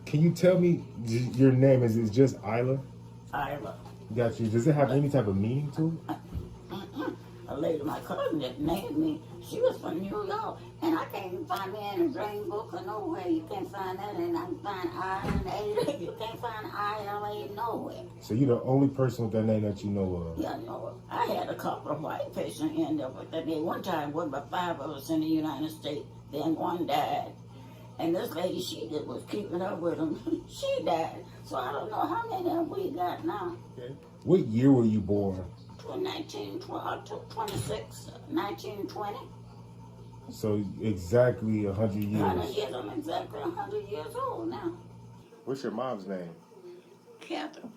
Can you tell me your name? Is it just Ila? Ila. Got you. Does it have any type of meaning to it? A lady, my cousin that named me, she was from New York, and I can't even find me in a dream book or nowhere. You can't find that, and I can find I-L-A. You can't find I-L-A nowhere. So you're the only person with that name that you know of? Yeah, I know it. I had a couple of white patients end up with that name. One time, there were about 5 of us in the United States. Then one died. And this lady, she just was keeping up with him. She died. So I don't know how many of them we got now. Okay. What year were you born? 26, 1920. So exactly 100 years. 100 years, I'm exactly 100 years old now. What's your mom's name? Catherine.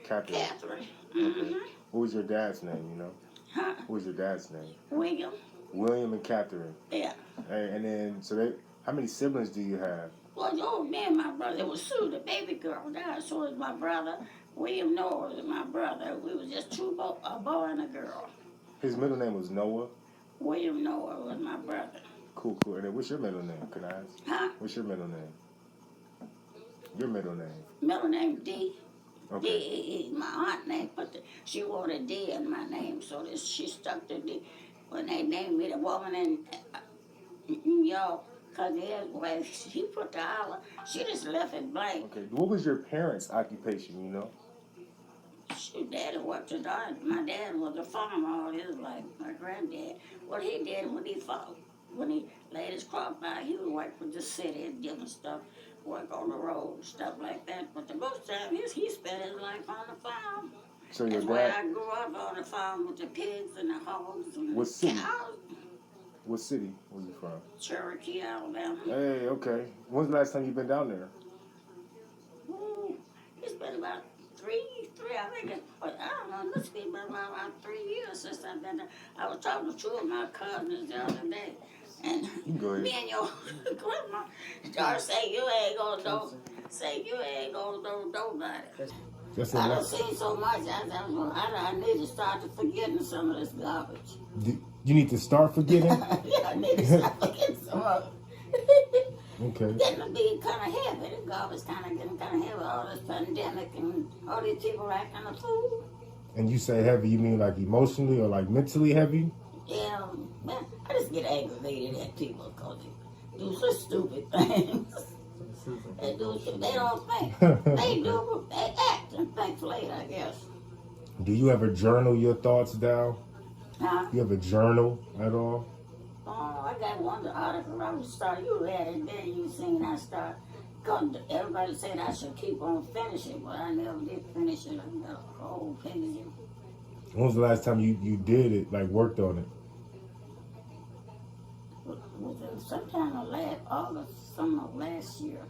Catherine. Catherine. Mm-hmm. What was your dad's name, you know? Huh? What was your dad's name? William. William and Catherine. Yeah. And then, how many siblings do you have? Well, me and my brother, it was Sue, the baby girl, died. So was my brother. William Noah was my brother. We was just a boy and a girl. His middle name was Noah? William Noah was my brother. Cool. And then what's your middle name? Can I ask? Huh? What's your middle name? Your middle name? Middle name D. Okay. D. My aunt name she wrote a D in my name, so she stuck the D. When they named me the woman in New York, because he put the holler, she just left it blank. Okay. What was your parents' occupation, you know? Daddy worked it out. My dad was a farmer all his life, my granddad. What he did when he laid his crop out, he would work with the city and different stuff, work on the road, stuff like that. But the most time, he spent his life on the farm. So That's why I grew up on the farm with the pigs and the hogs and what city? cows. What city was you from? Cherokee, Alabama. Hey, okay. When's the last time you've been down there? Ooh, it's been about three, I think I don't know, it must be about 3 years since I've been there. I was talking to 2 of my cousins the other day, and me and your grandma started saying, you ain't gonna know nobody. I done seen so much, I need to start forgetting some of this garbage. You need to start forgetting? Yeah, I need to start forgetting some of it. Okay. Getting to be kind of heavy. The garbage getting kind of heavy. All this pandemic and all these people acting a fool. And you say heavy, you mean like emotionally or like mentally heavy? Yeah, man, I just get aggravated at people because they do such stupid things. They don't think. They do, they act and think later, I guess. Do you ever journal your thoughts down? Huh? You ever journal at all? Oh, I got one article I was starting. You read it, then you seen I start. Everybody said I should keep on finishing, but I never did finish it. I got a whole page. When was the last time you did it, like worked on it? Within sometime of summer of last year.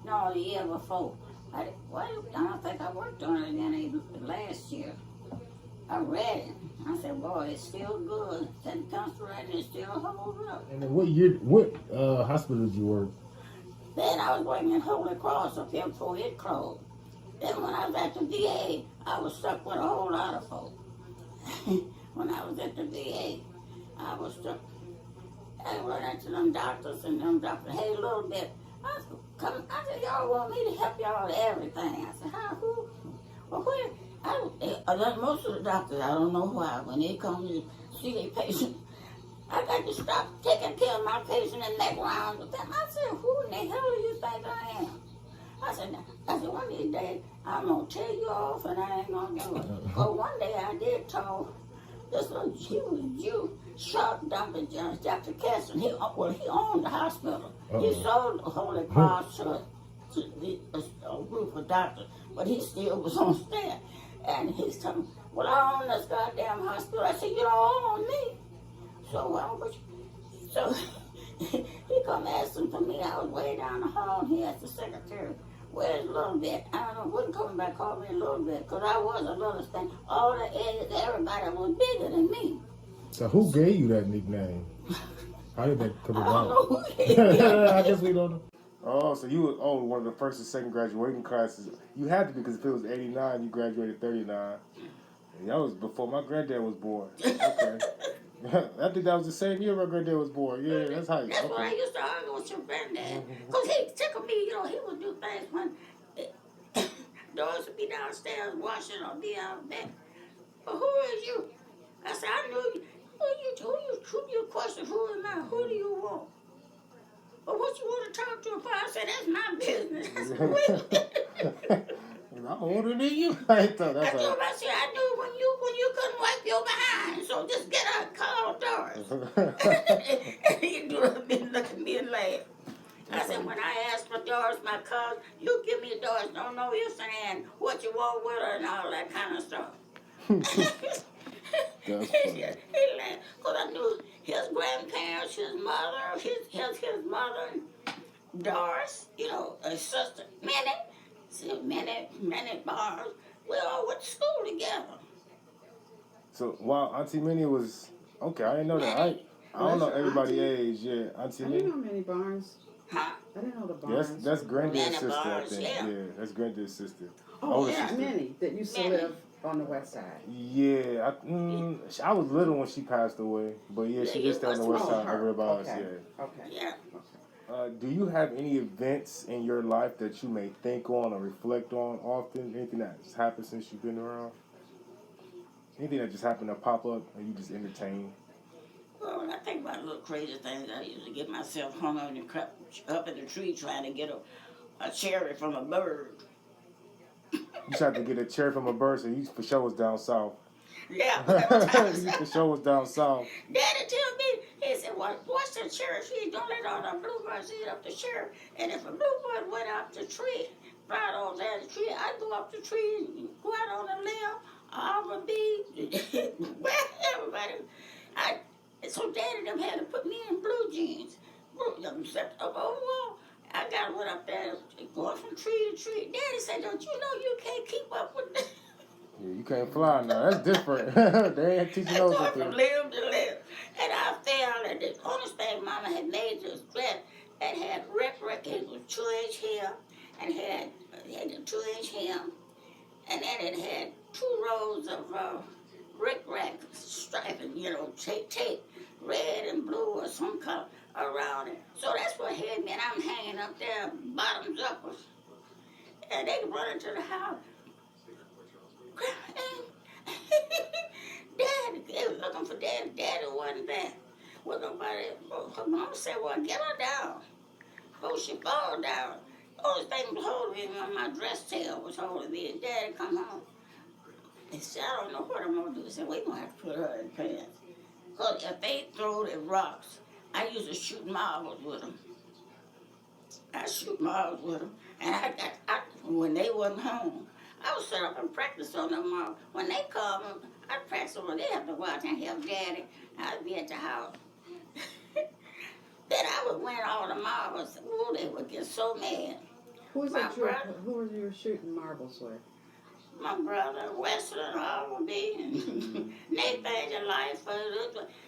No, the year before. I don't think I worked on it again last year. I read it. I said, boy, it's still good. That comes right, it still holds up. And then what hospital did you work? Then I was working at Holy Cross up here before it closed. Then when I was at the VA, I was stuck with a whole lot of folks. When I was at the VA, I was stuck. I went out to them doctors, and them doctors, hey, a little bit. I said, y'all want me to help y'all with everything. I said, how, who? Well, where? Most of the doctors, I don't know why, when they come to see their patient, I got to stop taking care of my patient and neck round with them. I said, who in the hell do you think I am? I said, one of these days, I'm going to tell you off and I ain't going to do it. But one day I did tell this little Jew, sharp dumping Dr. Keston. He owned the hospital. He sold the Holy Cross to a group of doctors, but he still was on staff. And he's telling me, well, I own this goddamn hospital. I said, you don't own me. So he come asking for me. I was way down the hall. He asked the secretary, where's a little bit? I don't know, wouldn't come back, call me a little bit, because I was a little thing. Everybody was bigger than me. So who gave you that nickname? How did that come about? I don't know who gave me that. I guess we don't know. Oh, so you were one of the first and second graduating classes. You had to, because if it was 89, you graduated 39. And that was before my granddad was born. Okay. I think that was the same year my granddad was born. Yeah, that's hype. That's what I Okay. used to argue with your granddad. Because he tickled me, he would do things when Doris would be downstairs washing or be out there. But who is you? I said, I knew you. Who you question? Who am I? Who do you want? But what you want to talk to him for? I said, that's my business. I said, wait. I'm older than you. I thought I that's told him, I said, I knew when you couldn't wipe your behind, so just get out and call Doris. And he looked at me and laughed. I said, when I asked for Doris, my cousin, you give me Doris, don't know ifs and ands, what you want with her and all that kind of stuff. That's He funny. laughed, because I knew his grandparents, his mother, his mother, Doris, his sister, Minnie Bars, we all went to school together. So while Auntie Minnie was okay, I didn't know that. I don't know everybody's age. Yeah, Auntie I Minnie. didn't know many Barnes. Huh? I didn't know the Barnes. That's granddad's Minnie sister, Bars, I think. yeah. Yeah, that's granddad's sister. Oh, older yeah, sister. Minnie, that used to Minnie. live on the west side. Yeah, I was little when she passed away, but yeah, she Yeah, did stay on the west Oh, side her. over by us. Okay. Yeah. Okay. Yeah. Do you have any events in your life that you may think on or reflect on often? Anything that's happened since you've been around? Anything that just happened to pop up and you just entertain? Well, when I think about little crazy things, I used to get myself hung up in the tree trying to get a cherry from a bird. You tried to get a cherry from a bird, so you for sure was down south. Yeah. You for sure was down south. Daddy tell me, he said, well, what's the cherry tree? Don't let all the bluebirds eat up the cherry. And if a bluebird went up the tree, flied on down the tree, I'd go up the tree and go out on the limb. I would be, well, everybody. So Daddy them had to put me in blue jeans. Except up over the wall. I went up there, going from tree to tree. Daddy said, don't you know you can't keep up with this? Yeah, you can't fly now. That's different. They ain't teaching I those going up from there. limb to limb. And I fell, and the only thing Mama had made was dress that had rick, it was 2-inch hair, and had the 2-inch hem, and then it had 2 rows of rick-rack striping, tape, red and blue or some color around it. So that's what had me, and I'm hanging up there, bottoms upwards. And they run into the house. Daddy, they were looking for Daddy. Daddy wasn't there. Well, nobody. Her mom said, well, get her down. Oh, she fall down. Only thing was holding me when my dress tail was holding me. And Daddy come home. He said, I don't know what I'm going to do. He said, we're going to have to put her in pants. Because if they threw the rocks, I used to shoot marbles with them. I shoot marbles with them. And when they wasn't home, I would set up and practice on them marbles. When they come, I'd practice when they have to go out and help Daddy. I'd be at the house. Then I would win all the marbles. Ooh, they would get so mad. Who was you shooting marbles with? My brother, Wesley, Harvey, and Nathan, Life,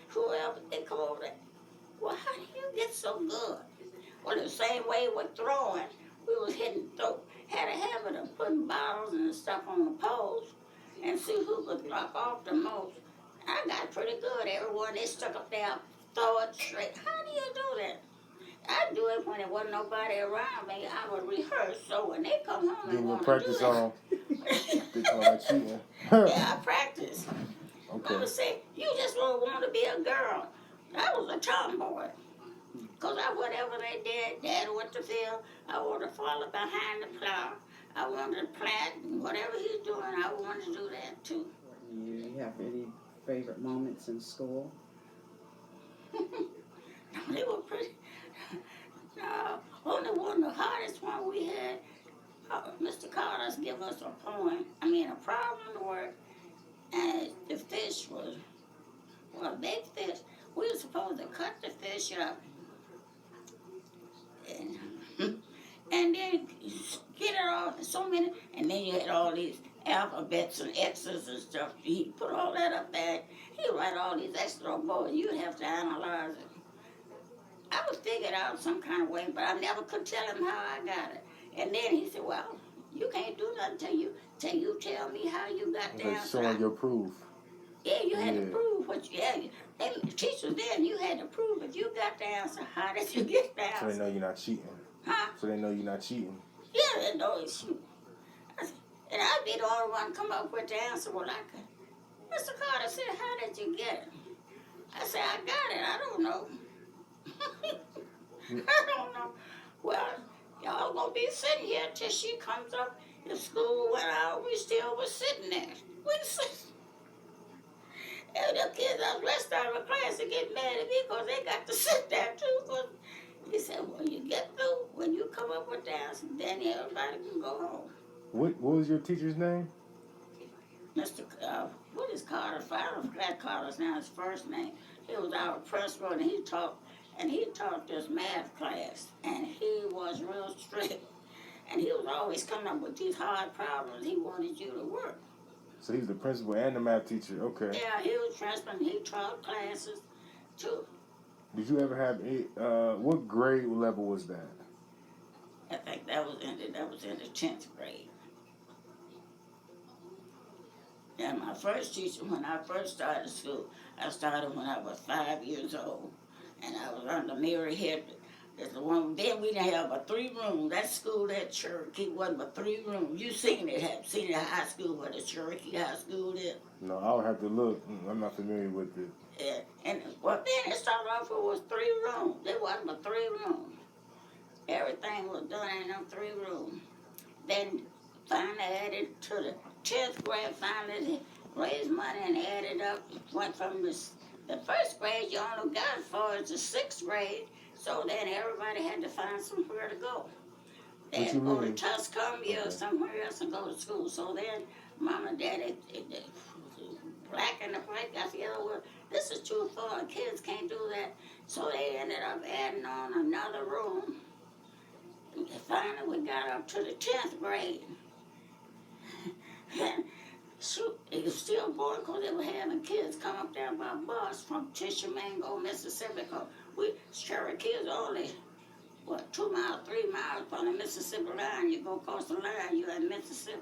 whoever, they come over there. Well, how do you get so good? Well, the same way with throwing, we was had a habit of putting bottles and stuff on the poles and see who could drop off the most. I got pretty good. Everyone, they stuck up there, throw it straight. How do you do that? I do it when there wasn't nobody around me. I would rehearse, so when they come home Getting and your want to practice do that. on. They call that cheating. Yeah, I practice. Okay. Mama said, you just don't want to be a girl. I was a tomboy. Because whatever they did, Dad went to field, I wanted to follow behind the plow. I wanted to plant, whatever he's doing, I wanted to do that too. Do you have any favorite moments in school? They were pretty. No, only one, the hardest one we had, Mr. Carter's give us a problem to work, and the fish was, well, a big fish. We were supposed to cut the fish up and then get it all, so many, and then you had all these alphabets and X's and stuff. He put all that up there. He'd write all these extra boards. You'd have to analyze it. I would figure it out some kind of way, but I never could tell him how I got it. And then he said, well, you can't do nothing till you tell me how you got down. Showing your proof. Yeah, you had to prove what you had. They teachers there, and you had to prove if you got the answer. How did you get the So they answer? know you're not cheating. Huh? So they know you're not cheating. Yeah, they know it's you. And I'd be the only one come up with the answer. Well, I could. Mr. Carter said, how did you get it? I said, I got it. I don't know. I don't know. Well, y'all gonna be sitting here till she comes up. If school went out, we still was sitting there. We sit. And the kids on the rest of the class to get mad at me because they got to sit there too. 'Cause he said, when you get through, when you come up with the answer, then everybody can go home. What was your teacher's name? Mr. What is Carter? I don't forget Carter's now his first name. He was our principal, and he taught this math class, and he was real strict, and he was always coming up with these hard problems. He wanted you to work. So he's the principal and the math teacher. Okay. Yeah, he was principal, and he taught classes too. Did you ever have what grade level was that? I think that was in the 10th grade. And my first teacher, when I first started school, I started when I was 5 years old, and I was under Mary Hedrick. That's the one. Then we didn't have but 3 rooms. That school, that Cherokee, wasn't but 3 rooms. You seen it? Have seen it? High school, where the Cherokee High School is. No, I would have to look. I'm not familiar with it. Yeah, and well, then it started off. It was 3 rooms. There wasn't but 3 rooms. Everything was done in them 3 rooms. Then finally added to the 10th grade. Finally raised money and added up. Went from the first grade you only got for is the 6th grade. So then everybody had to find somewhere to go. They What had you to go to mean? Tuscumbia or somewhere else and go to school. So then Mom and Dad, black and the white got together. Well, this is too far. Kids can't do that. So they ended up adding on another room. And finally, we got up to the 10th grade. And shoot, it was still boring because they were having kids come up there by bus from Tishomingo, Mississippi. Cause Cherokee is only, 2 miles, 3 miles from the Mississippi line. You go across the line, you're in Mississippi.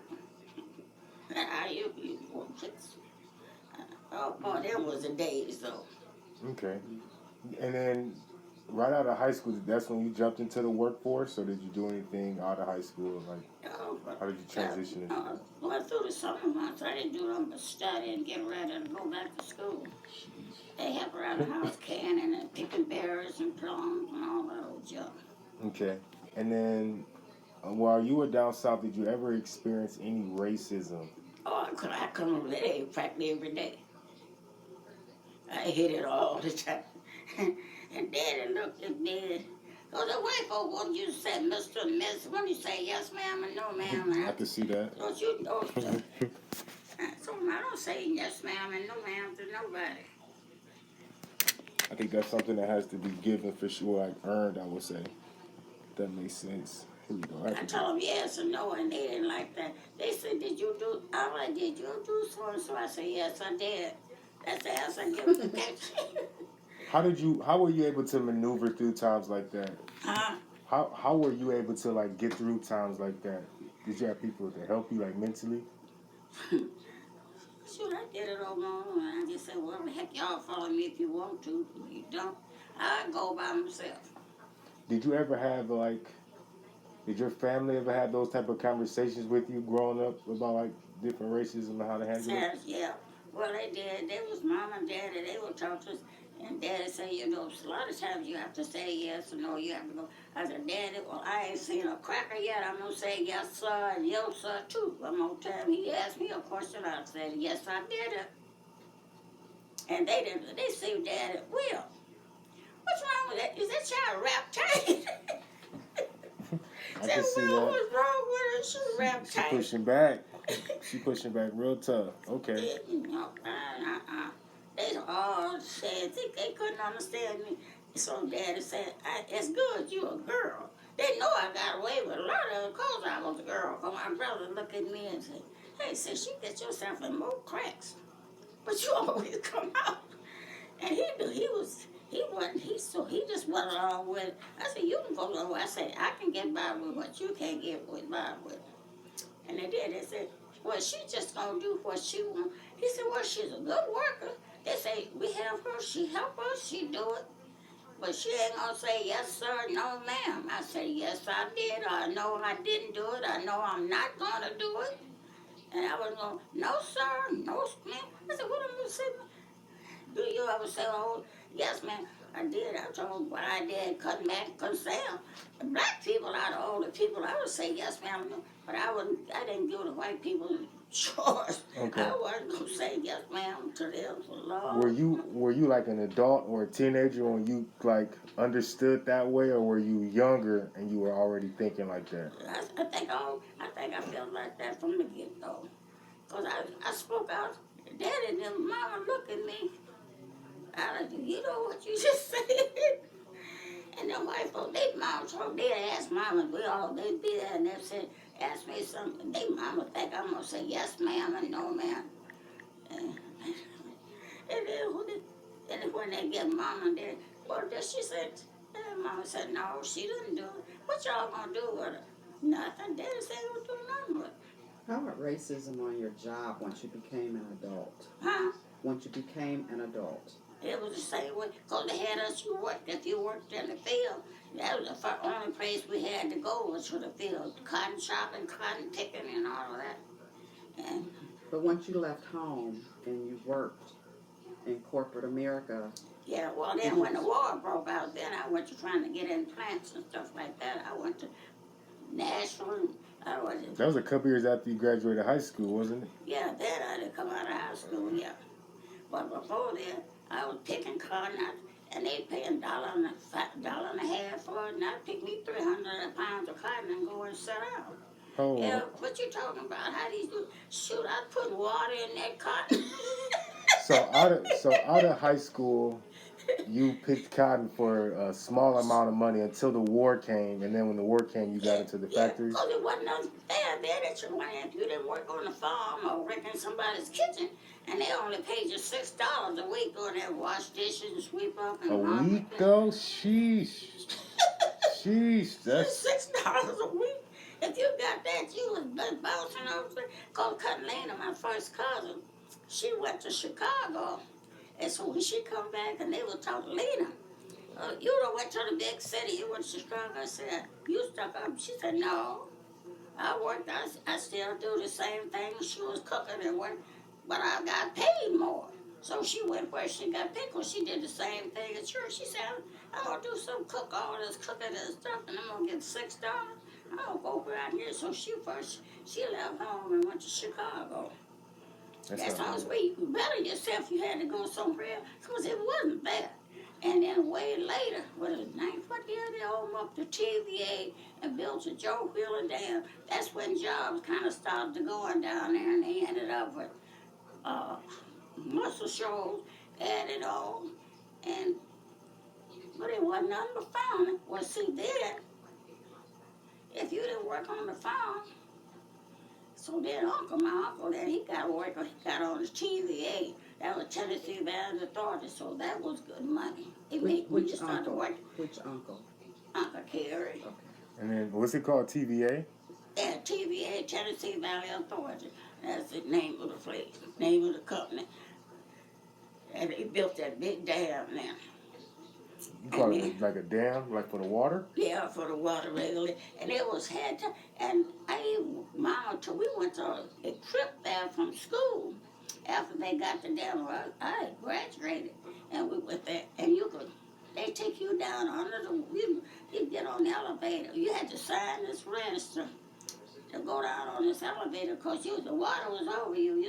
Oh, boy, them was the days, though. Okay. And then right out of high school, that's when you jumped into the workforce, or did you do anything out of high school? Like, how did you transition into it? Going through the summer months, I didn't do nothing but study and get ready to go back to school. They help around the house canning and picking berries and plums and all that old junk. Okay. And then while you were down south, did you ever experience any racism? Oh, I come over there practically every day. I hit it all the time. And Daddy looked at me. Because the white folk want you to say Mr. and Miss when you say yes ma'am and no ma'am. I can see that. Don't you know? So I don't say yes ma'am and no ma'am to nobody. I think that's something that has to be given for sure, like earned, I would say. That makes sense. Here we go. I told them yes and no, and they didn't like that. They said, did you do so and so? I said, yes, I did. That's the answer I give them. How were you able to maneuver through times like that? Huh? How were you able to like get through times like that? Did you have people to help you like mentally? Shoot, I did it on my own. I just said, well, the heck, y'all follow me if you want to. If you don't, I go by myself. Did you ever have did your family ever have those type of conversations with you growing up about like different racism and how to handle it? Yeah. Well, they did. They was Mom and Daddy. They would talk to us. And Daddy said, a lot of times you have to say yes or no. You have to go. I said, Daddy, well, I ain't seen a cracker yet. I'm going to say yes, sir, and yo, sir, too. One more time he asked me a question. I said, yes, I did it. And they didn't. They said, Daddy, Will, what's wrong with that? Is that child rap tight? I can see Will, that. what's wrong with her? She rap She tight. pushing back. She pushing back real tough. Okay. They all said they couldn't understand me. So Daddy said, it's good you a girl. They know I got away with a lot of it because I was a girl. Because my brother looked at me and said, hey, sis, you get yourself in more cracks. But you always come out. And he just went along with it. I said, you can go along. I said, I can get by with what you can't get by with. And they did. They said, well, she just going to do what she wants. He said, well, she's a good worker. They say, we help her, she help us, she do it. But she ain't gonna say, yes, sir, no, ma'am. I say, yes, I did. I know I didn't do it. I know I'm not gonna do it. And I was going, no, sir, no, ma'am. I said, what am I saying? Do you ever say, oh, yes, ma'am, I did. I told what I did, cut back, couldn't say them. The black people out of all the people, I would say, yes, ma'am, no. But I didn't give the white people choice. Okay. I wasn't going to say yes, ma'am, to them for love. Were you like an adult or a teenager when you like understood that way, or were you younger and you were already thinking like that? I think I felt like that from the get-go. Because I spoke out. Daddy and them, mama look at me. I like, you know what you just said? And them white folks, they mama told, they ask mama, they'd be there and they said, ask me something. They mama think I'm going to say yes, ma'am, and no, ma'am. And then when they get mama there, well, then she said, and mama said, no, she didn't do it. What y'all going to do with her? Nothing. Daddy said he would do nothing with her. How about racism on your job once you became an adult? Huh? Once you became an adult? It was the same way, because they had us, if you worked in the field, that was the only place we had to go was to the field. Cotton shopping, cotton picking, and all of that. And But once you left home and you worked in corporate America, yeah, well, then when the war broke out, then I went to trying to get in plants and stuff like that. I went to Nashville. That was a couple years after you graduated high school, wasn't it? Yeah, then I didn't come out of high school, yeah. But before then, I was picking cotton out, and they paying $1.50 for it, and I picked me 300 pounds of cotton and go and sit out. Oh, Yeah, what you talking about? How these do? Shoot, I put water in that cotton. so out of high school, you picked cotton for a small amount of money until the war came, and then when the war came, you got into the factories. Because it wasn't nothing there that you went in. You didn't work on the farm or work in somebody's kitchen, and they only paid you $6 a week going there, wash dishes and sweep up. And A week though, sheesh, that's $6 a week. If you got that, you was bouncing over. Called Catalina, my first cousin. She went to Chicago, and so when she come back, and they were talking, Lena, you done went to the big city. You went to Chicago. I said, you stuck up. She said, no. I worked. I still do the same thing. She was cooking and work, but I got paid more. So she went where she got paid because she did the same thing at church. She said, I'm going to do some all this cooking and stuff, and I'm going to get $6. I'm going to go around here. So she left home and went to Chicago. That's how you better yourself. You had to go somewhere because it wasn't there. And then way later, what year they opened up the TVA and built a Joe Wheeler Dam. That's when jobs kind of started going down there, and they ended up with muscle shoals added on. But it wasn't nothing but farming. Well, see, then, if you didn't work on the farm, so then my uncle, then he got on his TVA. That was Tennessee Valley Authority, so that was good money. Which uncle? Uncle Kerry. Okay. And then what's it called? TVA? Yeah, TVA, Tennessee Valley Authority. That's the name of the place, name of the company. And they built that big dam there. You call it like a dam, like for the water? Yeah, for the water regularly. And it was and we went on a trip there from school after they got the dam. I graduated, and we went there, and they take you down under you get on the elevator. You had to sign this register to go down on this elevator because the water was over you,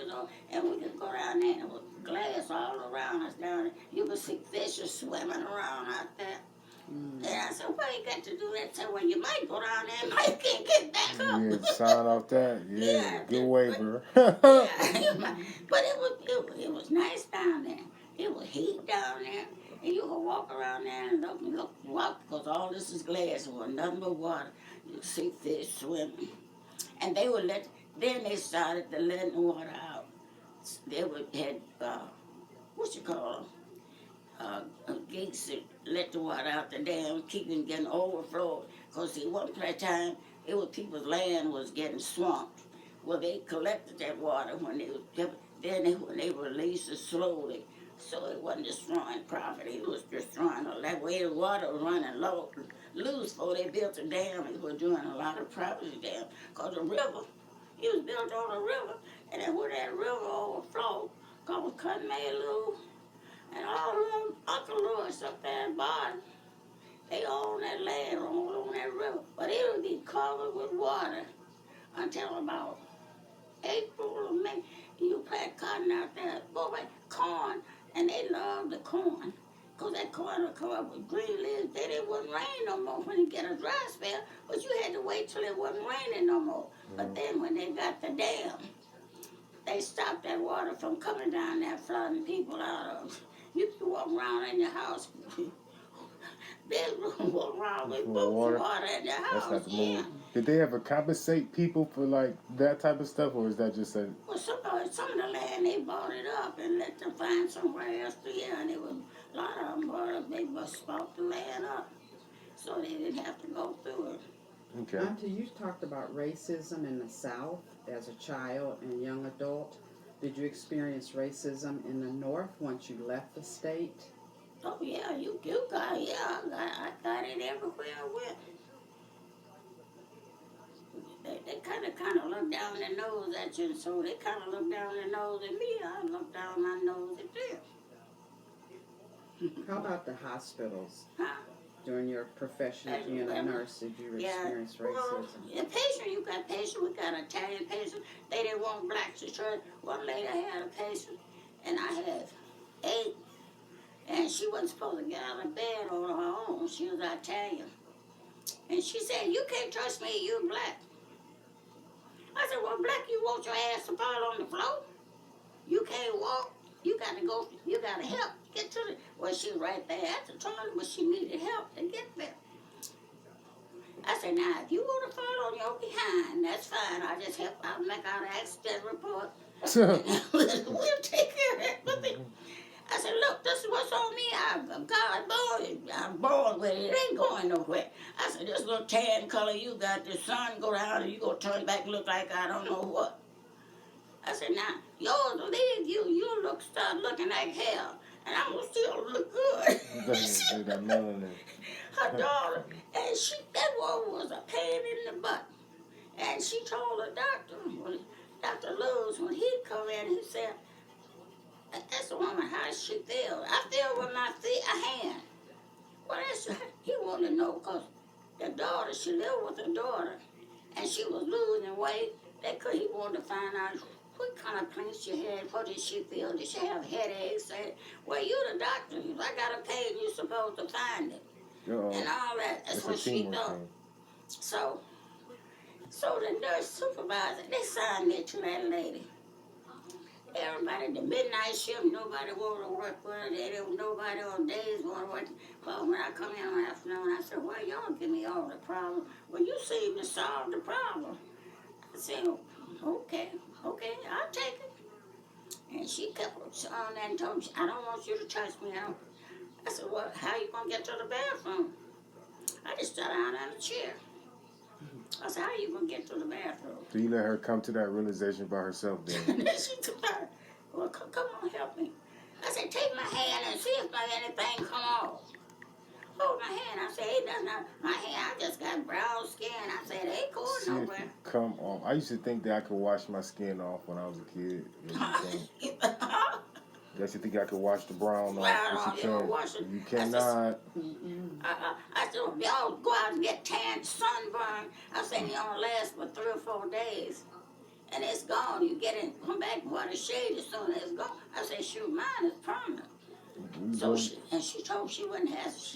and we could go down there and there was glass all around us down there. You could see fishes swimming around out there. And I said, why you got to do that? I said, well, you might go down there and might can't get back up. Yeah, sign off that. Yeah, good waiver. But it was nice down there. It was heat down there. And you could walk around there and walk because all this is glass. It was nothing but water. You see fish swimming. And then they started to let the water out. They had, gates that let the water out the dam, keeping getting overflowed. Because at one time, people's land was getting swamped. Well, they collected that water when they released it slowly So it wasn't destroying property, it was destroying that way the water was running loose before they built the dam. It was doing a lot of property damage. Because the river, it was built on a river, and then when that river overflowed, because Cotton Lou and all of them Uncle Lewis up there at bottom, they own that land on that river. But it would be covered with water until about April or May. You plant cotton out there, boy, corn, and they love the corn. Because that corn would come up with green leaves. Then it wouldn't rain no more when you get a dry spell. But you had to wait till it wasn't raining no more. But then when they got the dam, they stopped that water from coming down there, flooding people out of. You could walk around in your house. Bedroom walk around with water in your house. That's not the yeah. move. Did they ever compensate people for like that type of stuff, or is that just a? Well, some of the land they bought it up and let them find somewhere else to. Yeah, and it was a lot of them bought up. They just bought the land up, so they didn't have to go through it. Okay. Auntie, you talked about racism in the South as a child and young adult. Did you experience racism in the North once you left the state? Oh yeah, you got I got it everywhere I went. They kind of look down their nose at you, so they kind of look down their nose at me. I look down my nose at them. How about the hospitals? Huh? During your profession of being a nurse, did you experience racism? Well, patient, you got patient. We got Italian patient. They didn't want blacks to church. One lady had a patient, and I had 8. And she wasn't supposed to get out of bed on her own. She was Italian. And she said, "You can't trust me, you black." I said, "Well, black, you want your ass to fall on the floor? You can't walk. You got to go. You got to help get to the." Well, she was right there at the toilet, but she needed help to get there. I said, "Now, if you want to fall on your behind, that's fine. I'll make out an accident report. We'll take care of it." I said, "Look, this is what's on me. I'm born with it. It ain't going nowhere." I said, "This little tan color you got, the sun go down and you gonna turn back and look like I don't know what." I said, "Now, yours will leave you. You start looking like hell. And I'm gonna still look good." They got melanin. Her daughter, and that woman was a pain in the butt. And she told the doctor, Dr. Lewis, when he come in, he said, "That's the woman, how does she feel?" "I feel with my hand." Well, he wanted to know because the daughter, she lived with her daughter, and she was losing weight. He wanted to find out what kind of pain she had, what did she feel, did she have headaches? "Well, you the doctor. If I got a pain, you're supposed to find it." Uh-oh. And all that. That's It's what a she teamwork thought. thing. So the nurse supervisor, they signed it to that lady. Everybody, the midnight shift, nobody wanted to work with her. There was nobody on days want to work. Well, when I come in on the afternoon, I said, "Well, y'all give me all the problem. Well, you seem to solve the problem." I said, okay, I'll take it." And she kept on and told me, "I don't want you to touch me." I said, "Well, how you going to get to the bathroom?" I just sat down in a chair. I said, "How you going to get to the bathroom?" So you let her come to that realization by herself then? And then she took her, "Well, come on, help me." I said, "Take my hand and see if anything come off." Hold my hand. I said, "Hey, that's not my hand. I just got brown skin." I said, "It ain't going See if nowhere." it come off. I used to think that I could wash my skin off when I was a kid. I used to think I could wash the brown off, but you cannot. I said, "Well, y'all go out and get tan, sunburn." I said, "You only last for 3 or 4 days. And it's gone. You get it, come back and wear the shade as soon as it's gone." I said, "Shoot, mine is permanent." So she told she wouldn't ask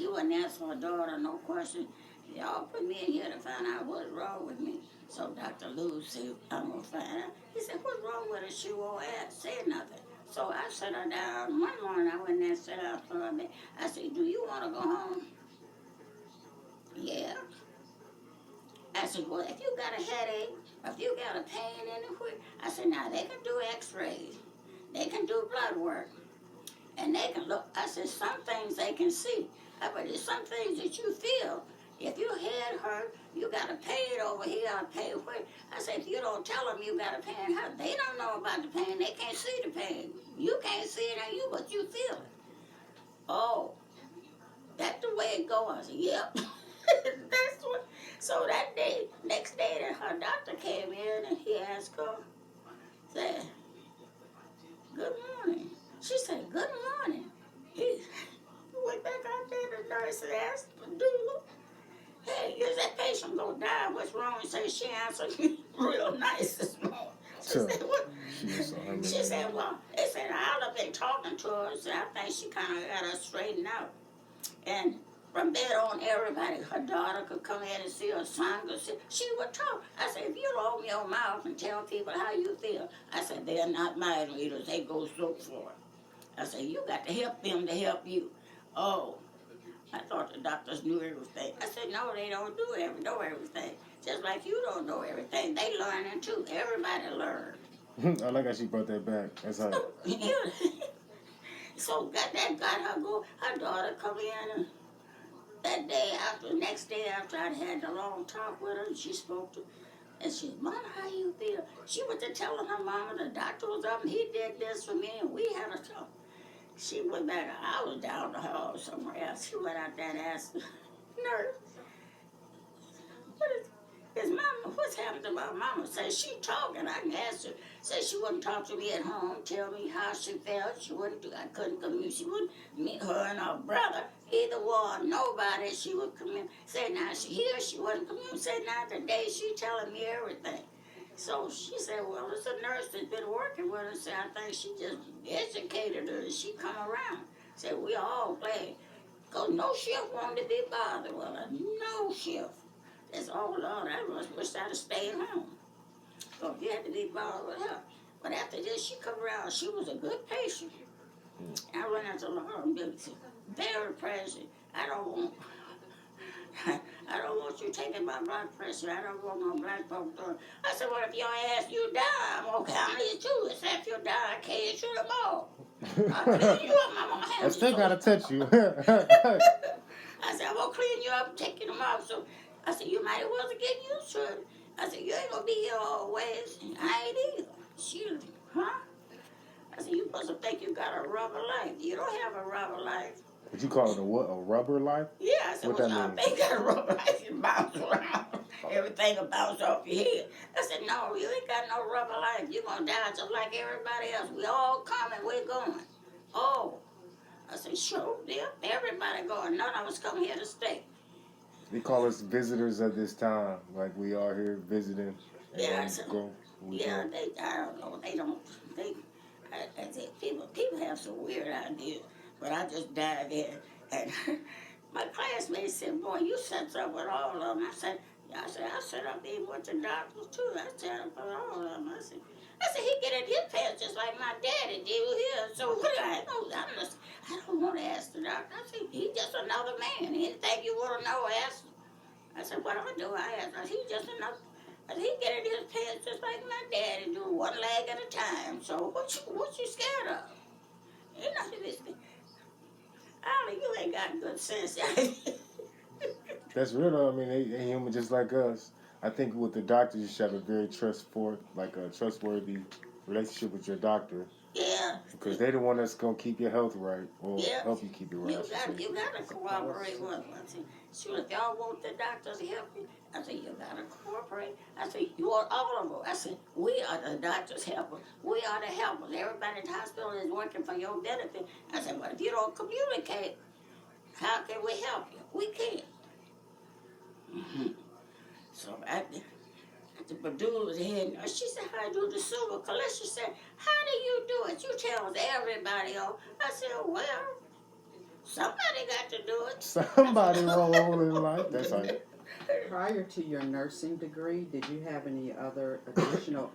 her daughter no question. "Y'all put me in here to find out what's wrong with me." So Dr. Lou said, "I'm gonna find out." He said, "What's wrong with her?" She won't say nothing. So I sat her down. One morning I went there and sat down for a minute. I said, "Do you want to go home?" "Yeah." I said, "Well, if you got a headache, if you got a pain anywhere," I said, "now they can do x-rays. They can do blood work. And they can look." I said, "Some things they can see. But there's some things that you feel. If your head hurt, you you got to pay it over here, I pay it where. I said, if you don't tell them you got to pay it, how they don't know about the pain. They can't see the pain. You can't see it on you, but you feel it. Oh, that's the way it goes. I said, yep. That's what. So that day, next day, that her doctor came in and he asked her, said, good morning. She said, good morning. He went back out there, the nurse and asked the doula, hey, is that patient gonna die? What's wrong? He said, she answered real nice this morning. She Sure. said, what? She She said, well, they said, I've been talking to her, so I think she kind of got her straightened out. And from there on, everybody, her daughter could come in and see her son. She would talk. I said, if you don't open your mouth and tell people how you feel, I said, they're not mind readers. They go so for it. I said, you got to help them to help you. Oh, I thought the doctors knew everything. I said, no, they don't know everything. Just like you don't know everything. They learning too. Everybody learn. I like how she brought that back. That's how. Yeah. So got her daughter come in and that day after, next day after I had a long talk with her, and she spoke to, and she said, Mama, how you feel? She went to telling her mama the doctor was up and he did this for me and we had a talk. She went back, I was down the hall somewhere else. She went out there and asked the nurse, his mama, what's happened to my mama? Say she talking, I can ask her. Say she wouldn't talk to me at home, tell me how she felt. She wouldn't do, I couldn't communicate. She wouldn't meet her and her brother, either one, nobody. She would come in. Say now she here, she wouldn't communicate. Say now today she telling me everything. So she said, well, it's a nurse that's been working with her. Say I think she just educated her and she come around. Say we all play. Cause no shift wanted to be bothered with her. No shift. That's all, Lord, I must wish I'd have stayed home. So you had to be bothered with her. But after this, she come around. She was a good patient. I went out to her and very present. I don't want you taking my blood pressure. I don't want no black folk doing. I said, well, if your ass you die, I'm gonna count it too. Except if you die, I can't shoot them all. I'll clean you up. I'm gonna have I still gotta touch you. I said, I'm gonna clean you up, take you off. So I said, you might as well get used to it. I said, you ain't gonna be here always. I ain't either. She, huh? I said, you supposed to think you got a rubber life. You don't have a rubber life. Would you call it a what? A rubber life? Yeah, I said, What well, that y'all mean? think you got a rubber life. You bounce around. Everything will bounce off your head. I said, no, you ain't got no rubber life. You're gonna die just like everybody else. We all coming, we're going. Oh. I said, sure, yeah, everybody going. None of us come here to stay. They call us visitors at this time, like we are here visiting. Yeah, so, go. yeah, I don't know, I said, people have some weird ideas, but I just dive in. And my classmates said, boy, you set up with all of them. I said, I set up even with the doctors too. I set up with all of them. I said, he get in his pants just like my daddy did here. So what do I know? I don't want to ask the doctor. I said, he's just another man. Anything you want to know, ask him. I said, what do I do? I asked him. He's just another. I said, he get in his pants just like my daddy do, one leg at a time. So what you scared of? You know, you ain't got good sense. That's real though. I mean, they human just like us. I think with the doctor, you should have a very trustworthy relationship with your doctor. Yeah. Because they the one that's gonna keep your health right or Yeah. help you keep it right. You gotta cooperate with them. I said, sure, if y'all want the doctors to help you, I said, you gotta cooperate. I said, you are all of them. I said, we are the doctors' helpers. We are the helpers. Everybody in the hospital is working for your benefit. I said, but if you don't communicate, how can we help you? We can't. So the Badoo was heading. She said, how do you do the silver collection? She said, how do you do it? You tell everybody else. I said, well, somebody got to do it. Somebody roll in life. That's right. Prior to your nursing degree, did you have any other additional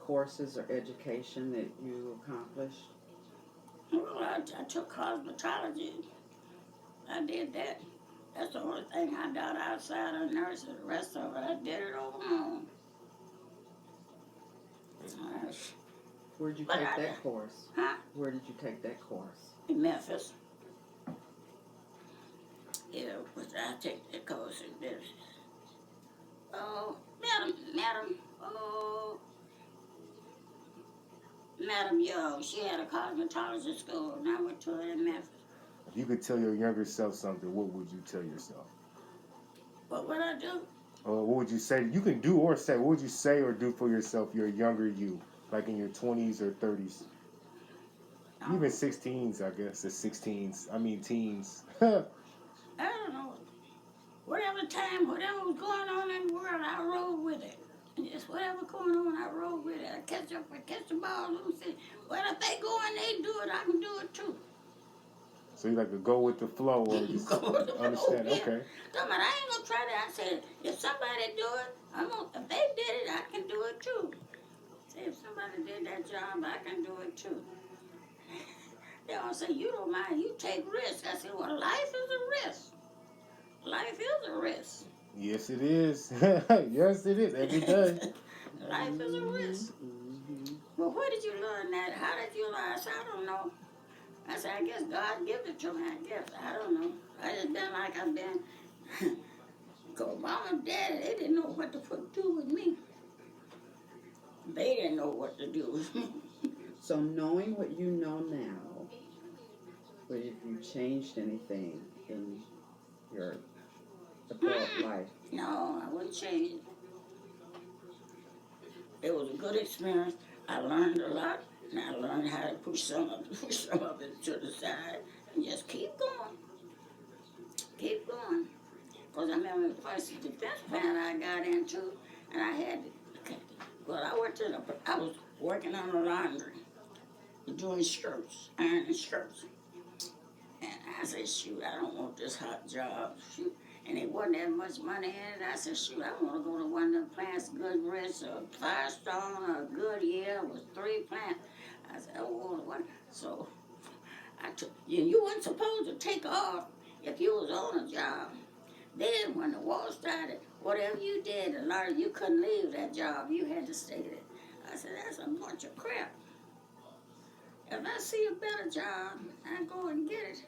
courses or education that you accomplished? Well, I took cosmetology. I did that. That's the only thing I done outside of nursing. The rest of it, I did it on my own. Where did you take that course? Huh? Where did you take that course? In Memphis. Yeah, but I take that course in Memphis. Madam Young. She had a cosmetology school, and I went to it in Memphis. If you could tell your younger self something, what would you tell yourself? What would I do? Or what would you say? You can do or say. What would you say or do for yourself, your younger you, like in your 20s or 30s? Even 16s, I guess. The 16s. I mean, teens. I don't know. Whatever was going on in the world, I rolled with it. And just whatever going on, I rolled with it. I catch the ball and say, well, if they go and they do it, I can do it too. So you like to go with the flow or just Go with the flow, understand? yeah. Okay. Don't matter, I ain't gonna try that. I said, if somebody do it, if they did it, I can do it too. Say, if somebody did that job, I can do it too. They all say, you don't mind, you take risks. I said, well, life is a risk. Life is a risk. Yes, it is. Yes, it is. Every day. Life is a risk. Well, where did you learn that? How did you learn? I said, I don't know. I said, I guess God gave it to me, I guess. I don't know. I just been like I've been. Because mom and daddy, they didn't know what to do with me. They didn't know what to do with me. So knowing what you know now, would you changed anything in your adult life? No, I wouldn't change it. It was a good experience. I learned a lot, and I learned how to push some of it to the side and just keep going. Keep going. Because I remember the first defense plan I got into, and I had to, well, I was working on the laundry, doing shirts, ironing shirts. And I said, shoot, I don't want this hot job. Shoot. And it wasn't that much money in it. I said, shoot, I want to go to one of them plants, Goodrich or Firestone or Goodyear. It was 3 plants. I said, I want one. So I took, you weren't supposed to take off if you was on a job. Then when the war started, whatever you did to learn, you couldn't leave that job. You had to stay there. I said, that's a bunch of crap. If I see a better job, I go and get it.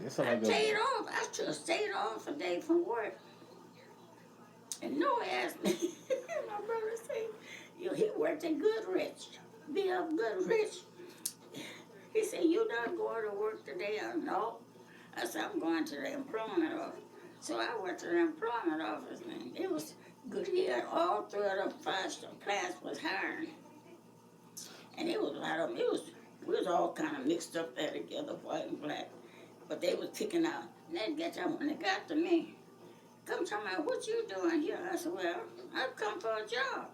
I stayed off. I should have stayed off a day from work. And Noah asked me, my brother said, he worked at Goodrich, B.F. Goodrich. He said, you not going to work today? I said, no. I said, I'm going to the employment office. So I went to the employment office, and it was Goodyear. All 3 of the Firestone plants was hiring. And it was a lot of them. We was all kind of mixed up there together, white and black. But they was picking out. And when they got to me, come tell me, what you doing here? I said, well, I've come for a job.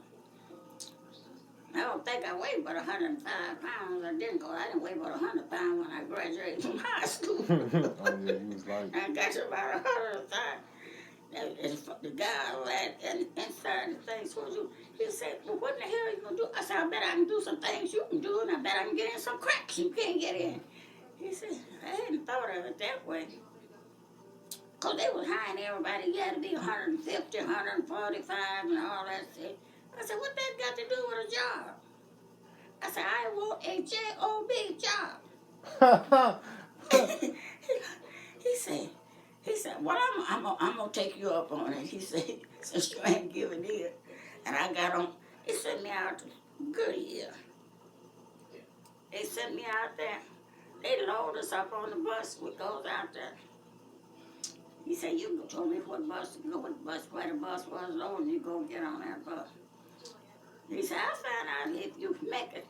I don't think I weighed but 105 pounds. I didn't weigh but 100 pounds when I graduated from high school. Oh, yeah, he was like... I got to about 105. The guy inside the thing, he said, well, what in the hell are you going to do? I said, I bet I can do some things you can do, and I bet I can get in some cracks you can't get in. He said, I hadn't thought of it that way. Because they was hiring everybody. You had to be 150, 145, and all that shit. I said, what that got to do with a job? I said, I want a J-O-B job. He said, well, I'm going to take you up on it. He said, since you ain't giving it. And I got on, he sent me out to Goodyear. They sent me out there. They load us up on the bus. We goes out there. He said, you told me where the bus was loading. You go get on that bus. He said, I'll find out if you make it.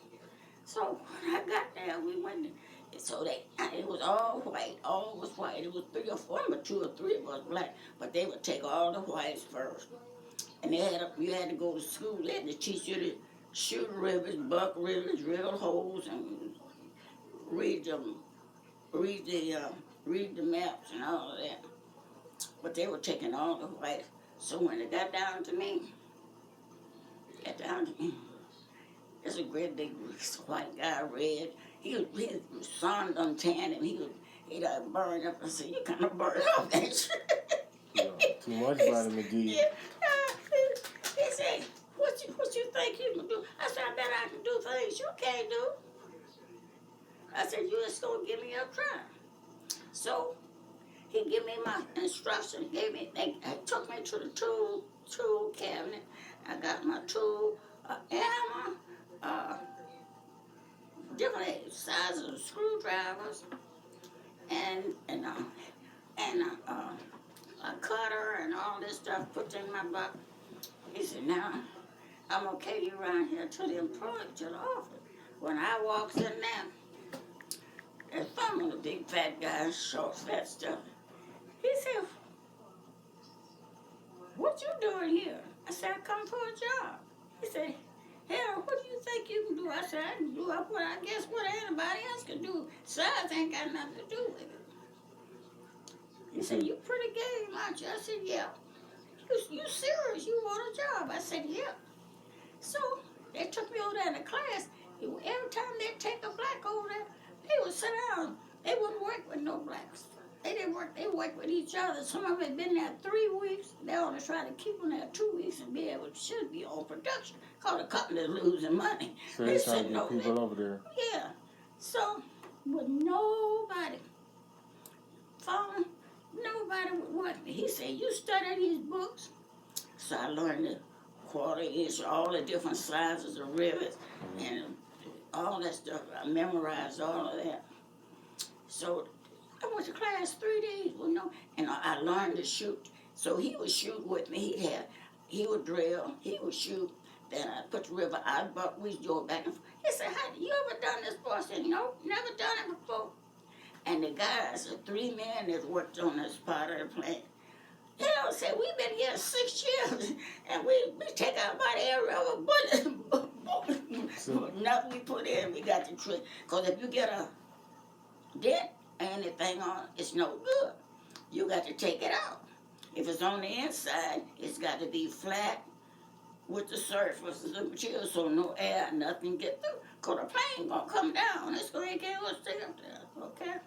So when I got there, we went. It was all white. All was white. It was 3 or 4, but 2 or 3 of us black. But they would take all the whites first. And you had to go to school. They had to teach you to shoot rivets, buck rivets, drill holes, and read the maps and all of that. But they were taking all the whites. So when it got down to me, there's a great big white guy, red. His sun done tanned him. He done burned up. I said, you kind of burned up, ain't you? Too much vitamin D. Yeah. He said, what you think you can do? I said, I bet I can do things you can't do. I said, you just gonna give me a try. So he gave me my instructions, they took me to the tool cabinet. I got my tool, a hammer, uh, different sizes of screwdrivers and a cutter and all this stuff put in my bucket. He said, now I'm gonna carry you around here to the employee, to the office. When I walks in there, there's some of the big fat guys, short fat stuff. He said, what you doing here? I said, I come for a job. He said, hell, what do you think you can do? I said, I can do what I guess what anybody else can do. Size ain't got nothing to do with it. He said, you pretty game, aren't you? I said, yeah. You serious? You want a job? I said, yeah. So they took me over there in the class. Every time they take a black over there, they would sit down. They wouldn't work with no blacks. They didn't work. They worked with each other. Some of them had been there 3 weeks. They only try to keep them there 2 weeks and be able should be on production. Cause the company's losing money. So they trying to get people over there. Yeah. So with nobody phone, nobody would work me. He said, you study these books. So I learned the quarter inch, all the different sizes of rivets, and all that stuff. I memorized all of that. So I went to class 3 days, and I learned to shoot. So he would shoot with me. He would drill, he would shoot. Then I put the river out, but we do it back and forth. He said, "Honey, you ever done this before?" I said, "No, never done it before." And the guys, the 3 men that worked on this part of the plant, said, we've been here 6 years, and we take out about every other bullet. Nothing we put in, we got the trick. Because if you get a dent or anything on it, it's no good. You got to take it out. If it's on the inside, it's got to be flat with the surface of the material so no air, nothing get through. Because the plane going to come down. It's going to get us stay up there, okay?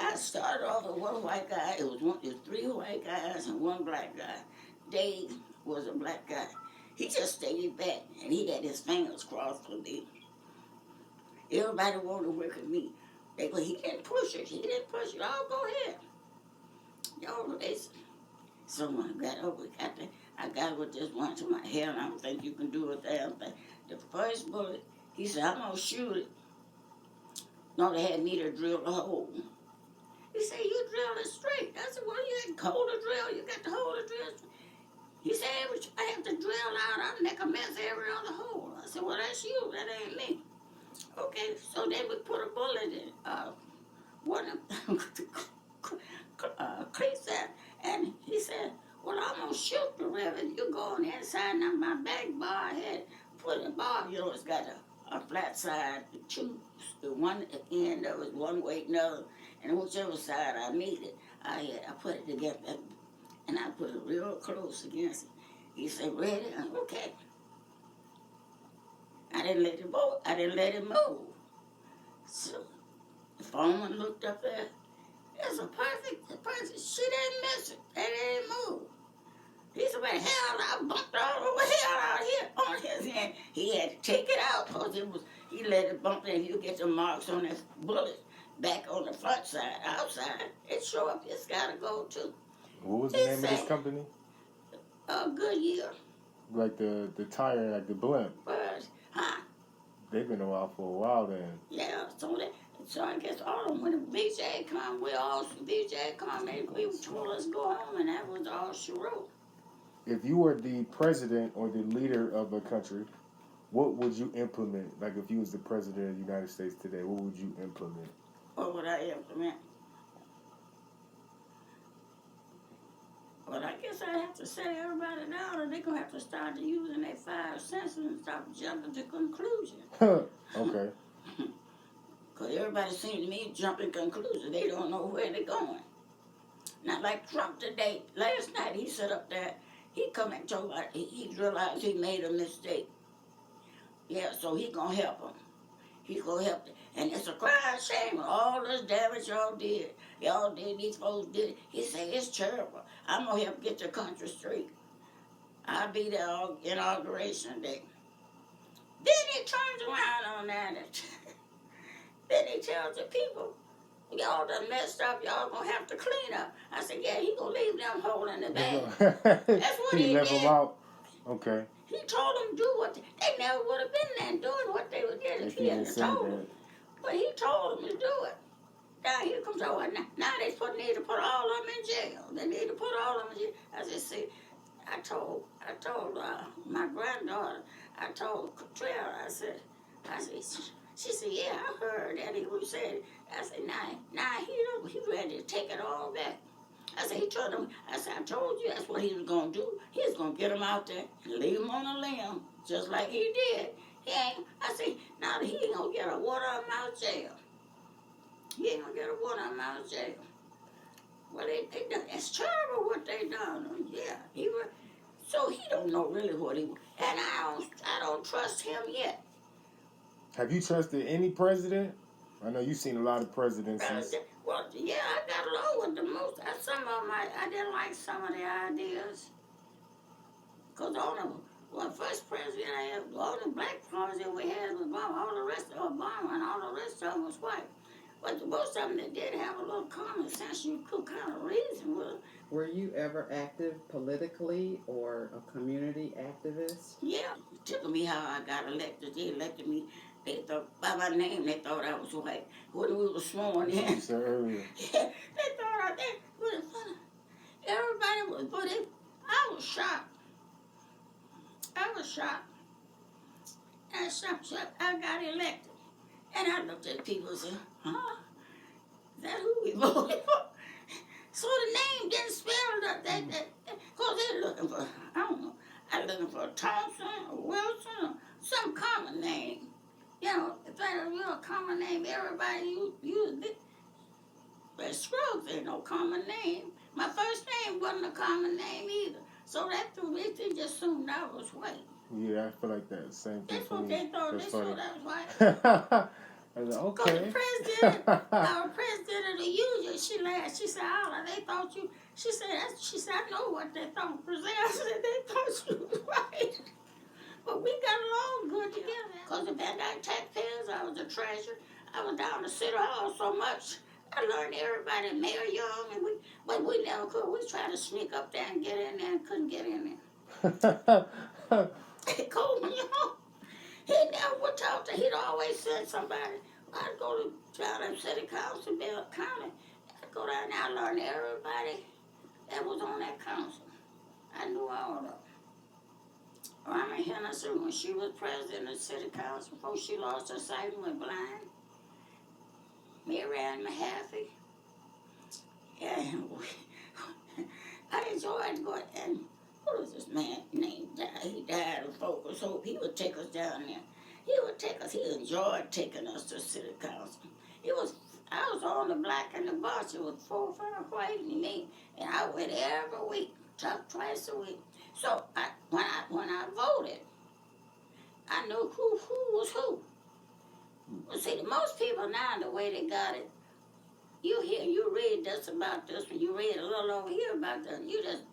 I started off with one white guy. It was 3 white guys and 1 black guy. Dave was a black guy. He just stayed back, and he had his fingers crossed with me. Everybody wanted to work with me. He didn't push it. He didn't push it. Oh, go ahead. Someone got over. I got with this one to my head, and I don't think you can do it there. The first bullet, he said, I'm going to shoot it. No, they had me to drill the hole. He said, you drill it straight. I said, well, you ain't hold the drill. You got to hold the drill. He said, I have to drill out. I make a mess every other hole. I said, well, that's you. That ain't me. Okay, so then we put a bullet in one of the cleats there. And he said, well, I'm going to shoot the river. You go on the inside. Now my back bar had put a bar. It's got a flat side. The one end of it one way, another. And whichever side I needed, I put it together, and I put it real close against it. He said, ready? Okay. I didn't let it move. So the foreman looked up there. It's a perfect. She didn't miss it. It didn't move. He said, well, hell, I bumped all over hell out here on his hand. He had to take it out because he let it bump and you get the marks on his bullet. Back on the front side, outside, it show up. It's got to go too. What was the name of this company? Goodyear. Like the tire, like the blimp. But, They've been around for a while then. Yeah, so I guess all of them, when the BJ come, we told us to go home, and that was all she wrote. If you were the president or the leader of a country, what would you implement? Like if you was the president of the United States today, what would you implement? What would I implement? Well, I guess I'd have to set everybody down, and they're going to have to start using their 5 senses and stop jumping to conclusions. Okay. Because everybody seems to me jumping conclusions. They don't know where they're going. Not like Trump today. Last night, he sat up there. He come and told me he realized he made a mistake. Yeah, so he going to help him. He's going to help them. And it's a crying shame. All this damage y'all did. Y'all did, these folks did it. He said, it's terrible. I'm going to help get the country straight. I'll be there on inauguration day. Then he turns around on that. Then he tells the people, y'all done messed up. Y'all going to have to clean up. I said, yeah, he going to leave them holding the bag. That's what he left did. them out. Okay. He told them do what they never would have been there doing what they did if If he you hadn't didn't say told them. that. But he told them to do it. Now here comes over. Now they need to put all of them in jail. They need to put all of them in jail. I said, see, I told my granddaughter, I told Clara, I said, she said, yeah, I heard that he was saying. I said, now he ready to take it all back. I said, he told them, I said, I told you that's what he was going to do. He was going to get them out there and leave them on a limb, just like he did. He ain't, I said, now he ain't going to get a water out jail. He ain't going to get a water out jail. Well, they done, it's terrible what they done. Yeah, so he don't know really what he, and I don't trust him yet. Have you trusted any president? I know you've seen a lot of presidencies. Well, yeah, I got along with the most. Some of them, I didn't like some of the ideas. Because the first president I had, all the black president we had was Obama. All the rest of Obama and all the rest of them was white. But most of them that did have a little common sense, you could kind of reason with. Were you ever active politically or a community activist? Yeah, it took me how I got elected. They elected me. They thought by my name, they thought I was white. When we were sworn in, You said earlier. yeah, they thought everybody was, but I was shocked. I was shocked. And I got elected. And I looked at people and said, huh? Is that who we voted for? So the name didn't spell that, because they're looking for, I don't know, I'm looking for Thompson or Wilson or some common name. You know, if that a real common name, everybody used it. But Scruggs ain't no common name. My first name wasn't a common name either. So that threw me, they just assumed I was white. Yeah, I feel like that. Same thing That's for what me. they thought, That's they funny. thought I was white. I was like, Because okay. our president of the union, she laughed. She said, Ola, they thought you, she said, I know what they thought. Brazil said they thought you was white. But we got along good together. Because the Van Dyke taxpayers, I was a treasurer. I was down to City Hall so much. I learned everybody, Mayor Young, but we never could. We tried to sneak up there and get in there and couldn't get in there. Coleman Young, he never would talk to, he'd always send somebody. I'd go to down in City Council, Bell County. I'd go down there, I learned everybody that was on that council. I knew all of them. Rama Henderson, when she was president of the City Council, before she lost her sight and went blind. Mary Ann Mahaffey. And I enjoyed going, and what was this man named? He died of Focus Hope. He would take us down there. He enjoyed taking us to City Council. I was on the black and the bus. It was 4 or 5 white and me, and I went every week, twice a week. So when I voted, I knew who was who. Well, see, most people now, the way they got it, you read this about this, and you read a little over here about that, you just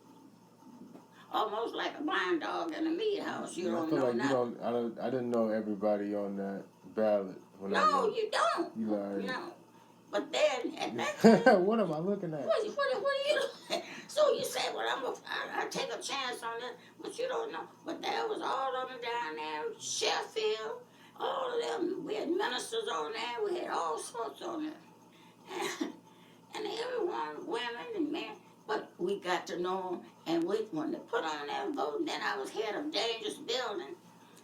almost like a blind dog in a meat house. You don't I feel know like nothing. I didn't know everybody on that ballot. No, you don't. You lied. No. But then, at that time, what am I looking at? what are you doing? So you say, well, I take a chance on this, but you don't know. But there was all of them down there, Sheffield, all of them. We had ministers on there. We had all sorts on there. And everyone, women and men. But we got to know them. And when they put on that vote, then I was head of dangerous building.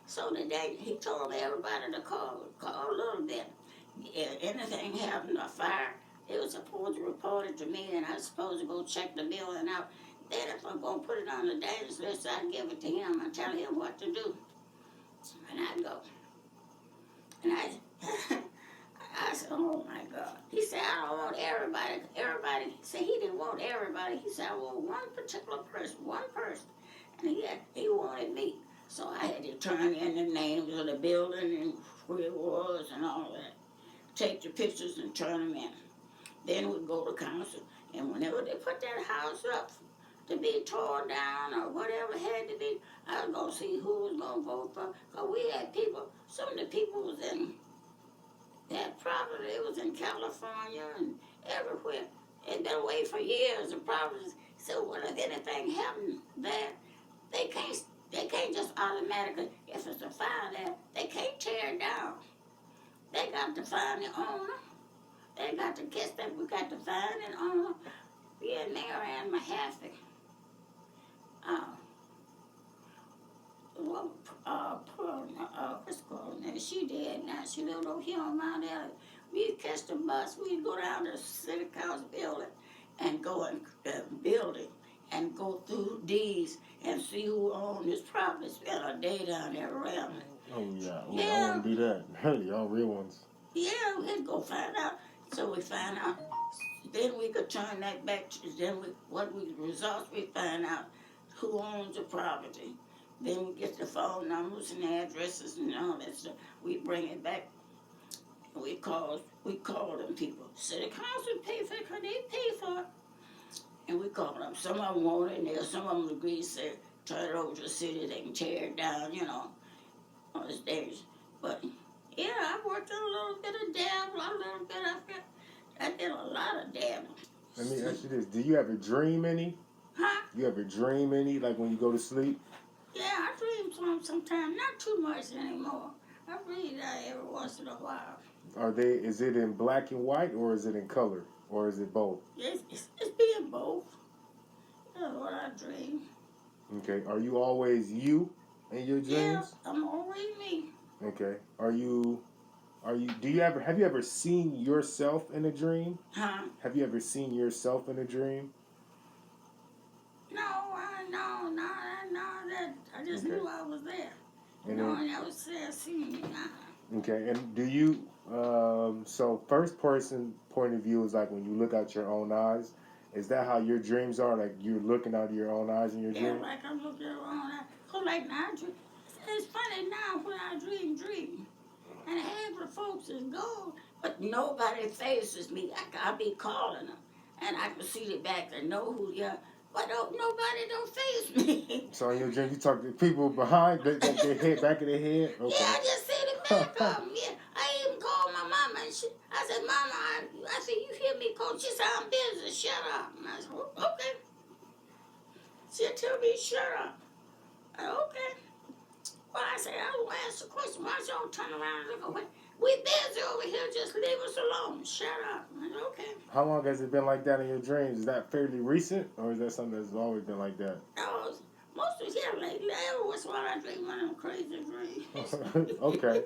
So he told everybody to call a little bit. If anything happened, a fire, they were supposed to report it to me, and I was supposed to go check the building out. Then if I'm going to put it on the dangerous list, I'd give it to him and tell him what to do. And I'd go. And I said, oh my God. He said, I don't want everybody. He said he didn't want everybody. He said, I want one particular person, one person. And he wanted me. So I had to turn in the names of the building and who it was and all that. Take the pictures and turn them in. Then we'd go to council. And whenever they put that house up to be torn down or whatever had to be, I was going to see who was going to vote for. Because we had people, some of the people was in that property. It was in California and everywhere. It'd been away for years, the properties. So if anything happened there, they can't They can't just automatically, if it's a fire there, they can't tear it down. They got to find the owner. They got to catch that. We got to find the owner. Yeah, Mayor Ann Mahaffey. Well, what's it called now? She dead now. She lived over here on Mount Elliott. We'd catch the bus. We'd go down to the city council building and go in the building and go through deeds and see who owned this property. Spend a day down there around it. Oh yeah. Yeah. I want to do that. Y'all real ones. Yeah, we'd go find out. So we find out. Then we could turn that back. Results we find out who owns the property. Then we get the phone numbers and addresses and all that stuff. We bring it back. We call them people. City council pay for it 'cause they pay for it. And we call them. Some of them want it in there. Some of them agree to say, turn it over to the city. They can tear it down, on this days. But yeah, I worked on a little bit of damn, a little bit of it. I did a lot of damn. Let me ask you this: do you ever dream any? Huh? You ever dream any, like when you go to sleep? Yeah, I dream sometimes. Not too much anymore. I read every once in a while. Is it in black and white, or is it in color, or is it both? It's being both. That's what I dream. Okay. Are you always you in your dreams? Yeah, I'm always me. Okay. Have you ever seen yourself in a dream? Huh? Have you ever seen yourself in a dream? No, that I just Okay. knew I was there. And No, then, I never said seen me. okay. And do you, so first person point of view is like when you look out your own eyes. Is that how your dreams are? Like you're looking out of your own eyes in your Yeah, dream? like I'm looking around. Cause like now, it's funny now when I dream, and half the folks is gone, but nobody faces me. I be calling them, and I can see the back and know who they are, but nobody don't face me. So in your dream, you talk to people behind, their head, back of their head? Okay. Yeah, I just see the back of them. Yeah, I even called my mama, and I said, Mama, I said, you hear me call? She said, I'm busy. Shut up. And I said, okay. She'll tell me, shut up. I said, okay. Well, I said, I will ask a question. Why don't y'all turn around and look away? We busy over here. Just leave us alone. Shut up. I said, okay. How long has it been like that in your dreams? Is that fairly recent, or is that something that's always been like that? Most of it lately. Every once in a while I dream one of them crazy dreams. Okay.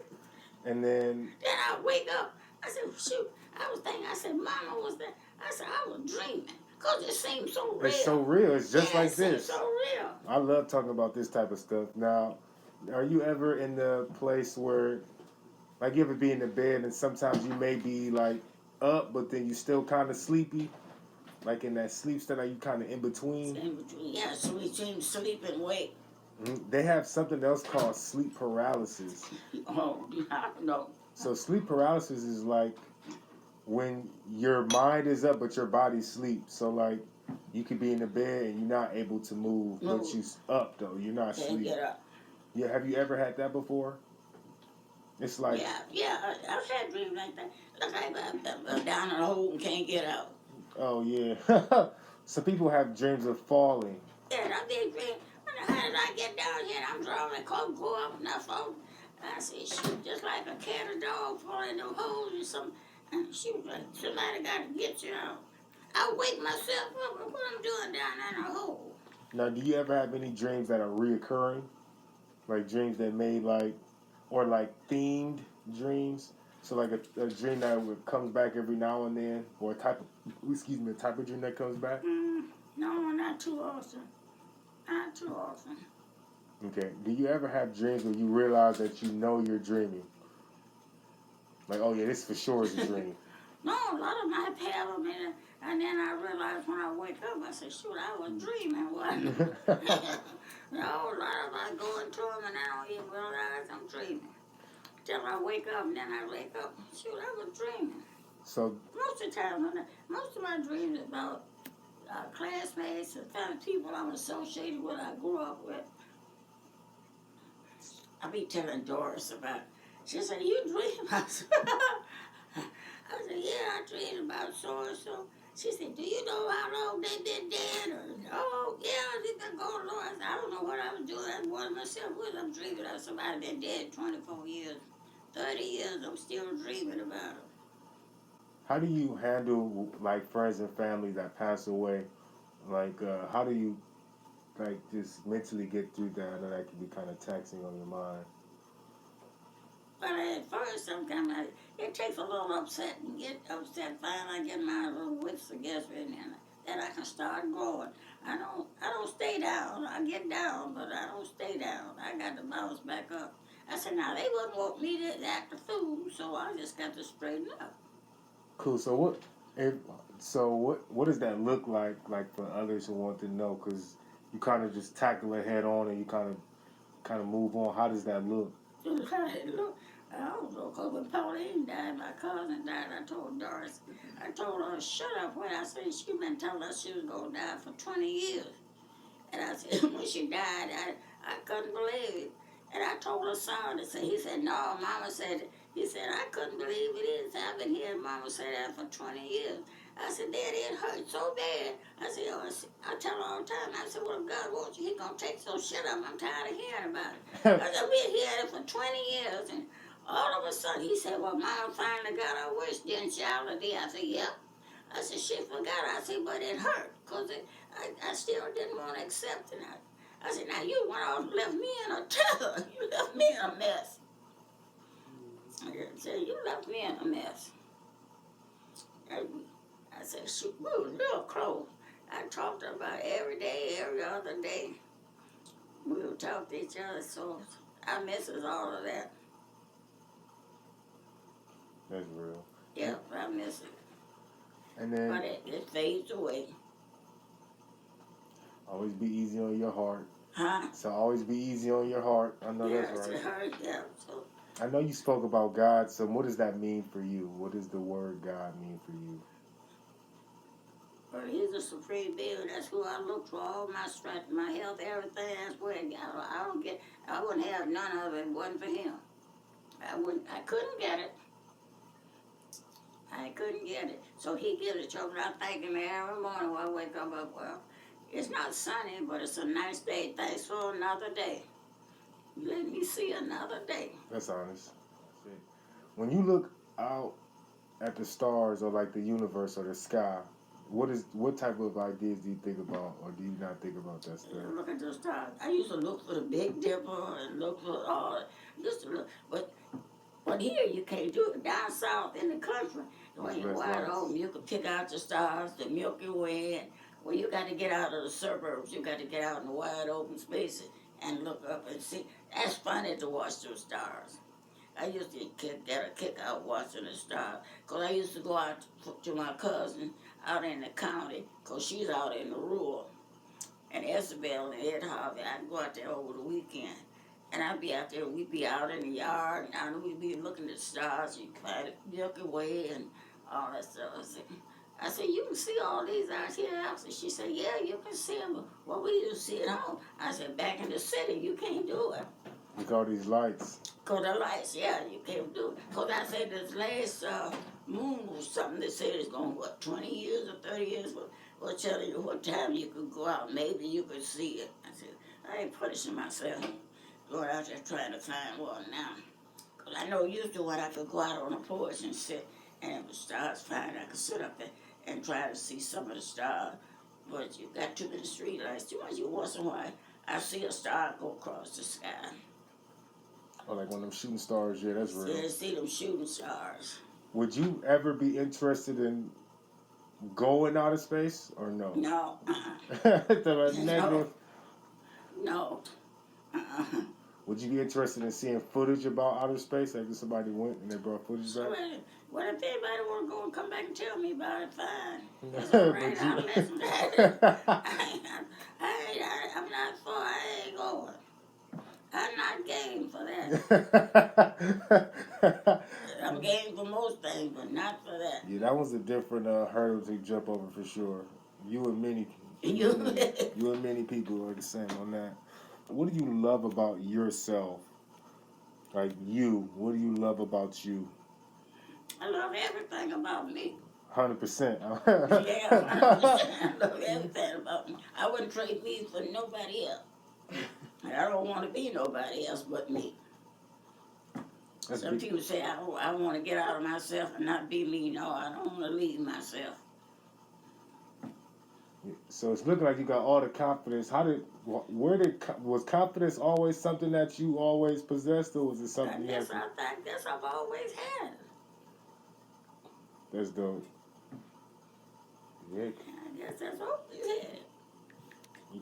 And then Then I wake up. I said, shoot. I was thinking, I said, Mama was there. I said, I was dreaming. Because it seemed so real. it's so real. It's just Yeah, like it seemed this. so real. I love talking about this type of stuff. Now, are you ever in the place where, like, you ever be in the bed and sometimes you may be like up, but then you still kind of sleepy, like in that sleep state, like you kind of in between? In between, yeah, so we dream, sleep, and wake. They have something else called sleep paralysis. Oh, no. So sleep paralysis is like when your mind is up but your body sleeps. So like you could be in the bed and you're not able to move, but you up though. You're not Can't asleep. get up. Yeah, have you ever had that before? It's like I've had dreams like that. Look, I'm down in a hole and can't get out. oh yeah. So people have dreams of falling. Yeah, I did dream. How did I get down here? I'm driving a car, go up and I fall. I said, shoot, just like a cat or dog falling in them holes or something. And she was like, somebody got to get you out. I wake myself up and what I'm doing down in a hole. Now, do you ever have any dreams that are reoccurring? Like dreams that made or like themed dreams? So like a dream that comes back every now and then, or a type of dream that comes back? No, not too often. Not too often. Okay. Do you ever have dreams where you realize that you know you're dreaming? Like, oh yeah, this for sure is a dream. No, a lot of them I have them in it, and then I realized when I wake up, I said, shoot, I was dreaming, wasn't it? No, a lot of them I go into them and I don't even realize I'm dreaming. Till I wake up, and then I wake up, shoot, I was dreaming. So Most of the time, most of my dreams about classmates and kind of people I'm associated with, I grew up with. I be telling Doris about it. She said, you dream about so I said, yeah, I dream about so and so. She said, do you know how long they been dead? Or, oh, yeah, they been going long. I said, I don't know what I was doing. I was myself. What I'm dreaming of somebody been dead 24 years, 30 years. I'm still dreaming about it. How do you handle like friends and family that pass away? Like, how do you like just mentally get through that? I know that can be kind of taxing on your mind. But at first, sometimes it takes a little upset and get upset. Finally, I get my little wits together, and then I can start growing. I don't stay down. I get down, but I don't stay down. I got to bounce back up. I said, now they wouldn't want me to act a fool, so I just got to straighten up. Cool. What does that look like for others who want to know? Because you kind of just tackle it head on and you kind of move on. How does that look? Look, I don't know, because when Pauline died, my cousin died, I told Doris, I told her, shut up when I said she been telling us she was going to die for 20 years. And I said, when she died, I couldn't believe it. And I told her son, he said, no, Mama said, he said, I couldn't believe it is. I've been hearing Mama say that for 20 years. I said, Daddy, it hurt so bad. I said, I tell her all the time, I said, well, if God wants you, he going to take some shit up. I'm tired of hearing about it. I said, we've been hearing it for 20 years. And all of a sudden, he said, well, Mama finally got her wish, didn't she, Already? I said, yep. I said, she forgot. I said, but it hurt because I still didn't want to accept it. I said, now you went off and left me in a tether. You left me in a mess. I said, you left me in a mess. I said, shoot, we were real close. I talked to her about every day, every other day. We would talk to each other, so I misses all of that. That's real. Yeah, I miss it. And then But it fades away. always be easy on your heart. Huh? So always be easy on your heart. I know Yes, that's right. it hurt, yeah. So, I know you spoke about God, so what does that mean for you? What does the word God mean for you? well, he's a supreme being. That's who I look for. All my strength, my health, everything. That's where I wouldn't have none of it if it wasn't for him. I couldn't get it. I couldn't get it. So he gives it to me. I thank him every morning when I wake up. Well, it's not sunny, but it's a nice day. Thanks for another day. Let me see another day. That's honest. That's it. When you look out at the stars or like the universe or the sky, what type of ideas do you think about, or do you not think about that stuff? Look at the stars. I used to look for the Big Dipper and look for all. Used to look, but here you can't do it. Down south in the country, when you're wide open, you can pick out the stars, the Milky Way, and when you got to get out of the suburbs, you got to get out in the wide open spaces and look up and see. That's funny to watch those stars. I used to get a kick out watching the stars, because I used to go out to my cousin out in the county, because she's out in the rural. And Isabel and Ed Harvey, I'd go out there over the weekend. And I'd be out there, we'd be out in the yard, and we'd be looking at the stars, you find the Milky Way and all that stuff. I said, you can see all these out here. She said, yeah, you can see them. Well, we used to see it home. I said, back in the city, you can't do it. Look all these lights. Because the lights, yeah, you can't do it. Because I said this last moon was something that said it's going, 20 years or 30 years? Well, telling you what time you could go out. Maybe you could see it. I said, I ain't punishing myself. Going out there trying to find one now. Because I know used to when I could go out on the porch and sit, and if the stars fine, I could sit up there and try to see some of the stars. But you got too many street lights. Too much. Once in a while, I see a star go across the sky. Or like one of them shooting stars, yeah, that's real. Yeah, see them shooting stars. Would you ever be interested in going out of space or no? No. The negative. No. Would you be interested in seeing footage about outer space? Like if somebody went and they brought footage back? What if anybody want to go and come back and tell me about it? Fine. That's all right. I'll listen to that. I'm not for. I ain't going. I'm not game for that. I'm game for most things, but not for that. Yeah, that was a different hurdle to jump over for sure. You and many people are the same on that. What do you love about yourself? Like you, what do you love about you? I love everything about me. 100%. Yeah, 100%. I love everything about me. I wouldn't trade me for nobody else. And I don't want to be nobody else but me. That's Some big. people say, I want to get out of myself and not be me. No, I don't want to leave myself. So it's looking like you got all the confidence. Was confidence always something that you always possessed, or was it something you had to? I guess I've always had it. That's dope. Yeah, I guess that's always had it.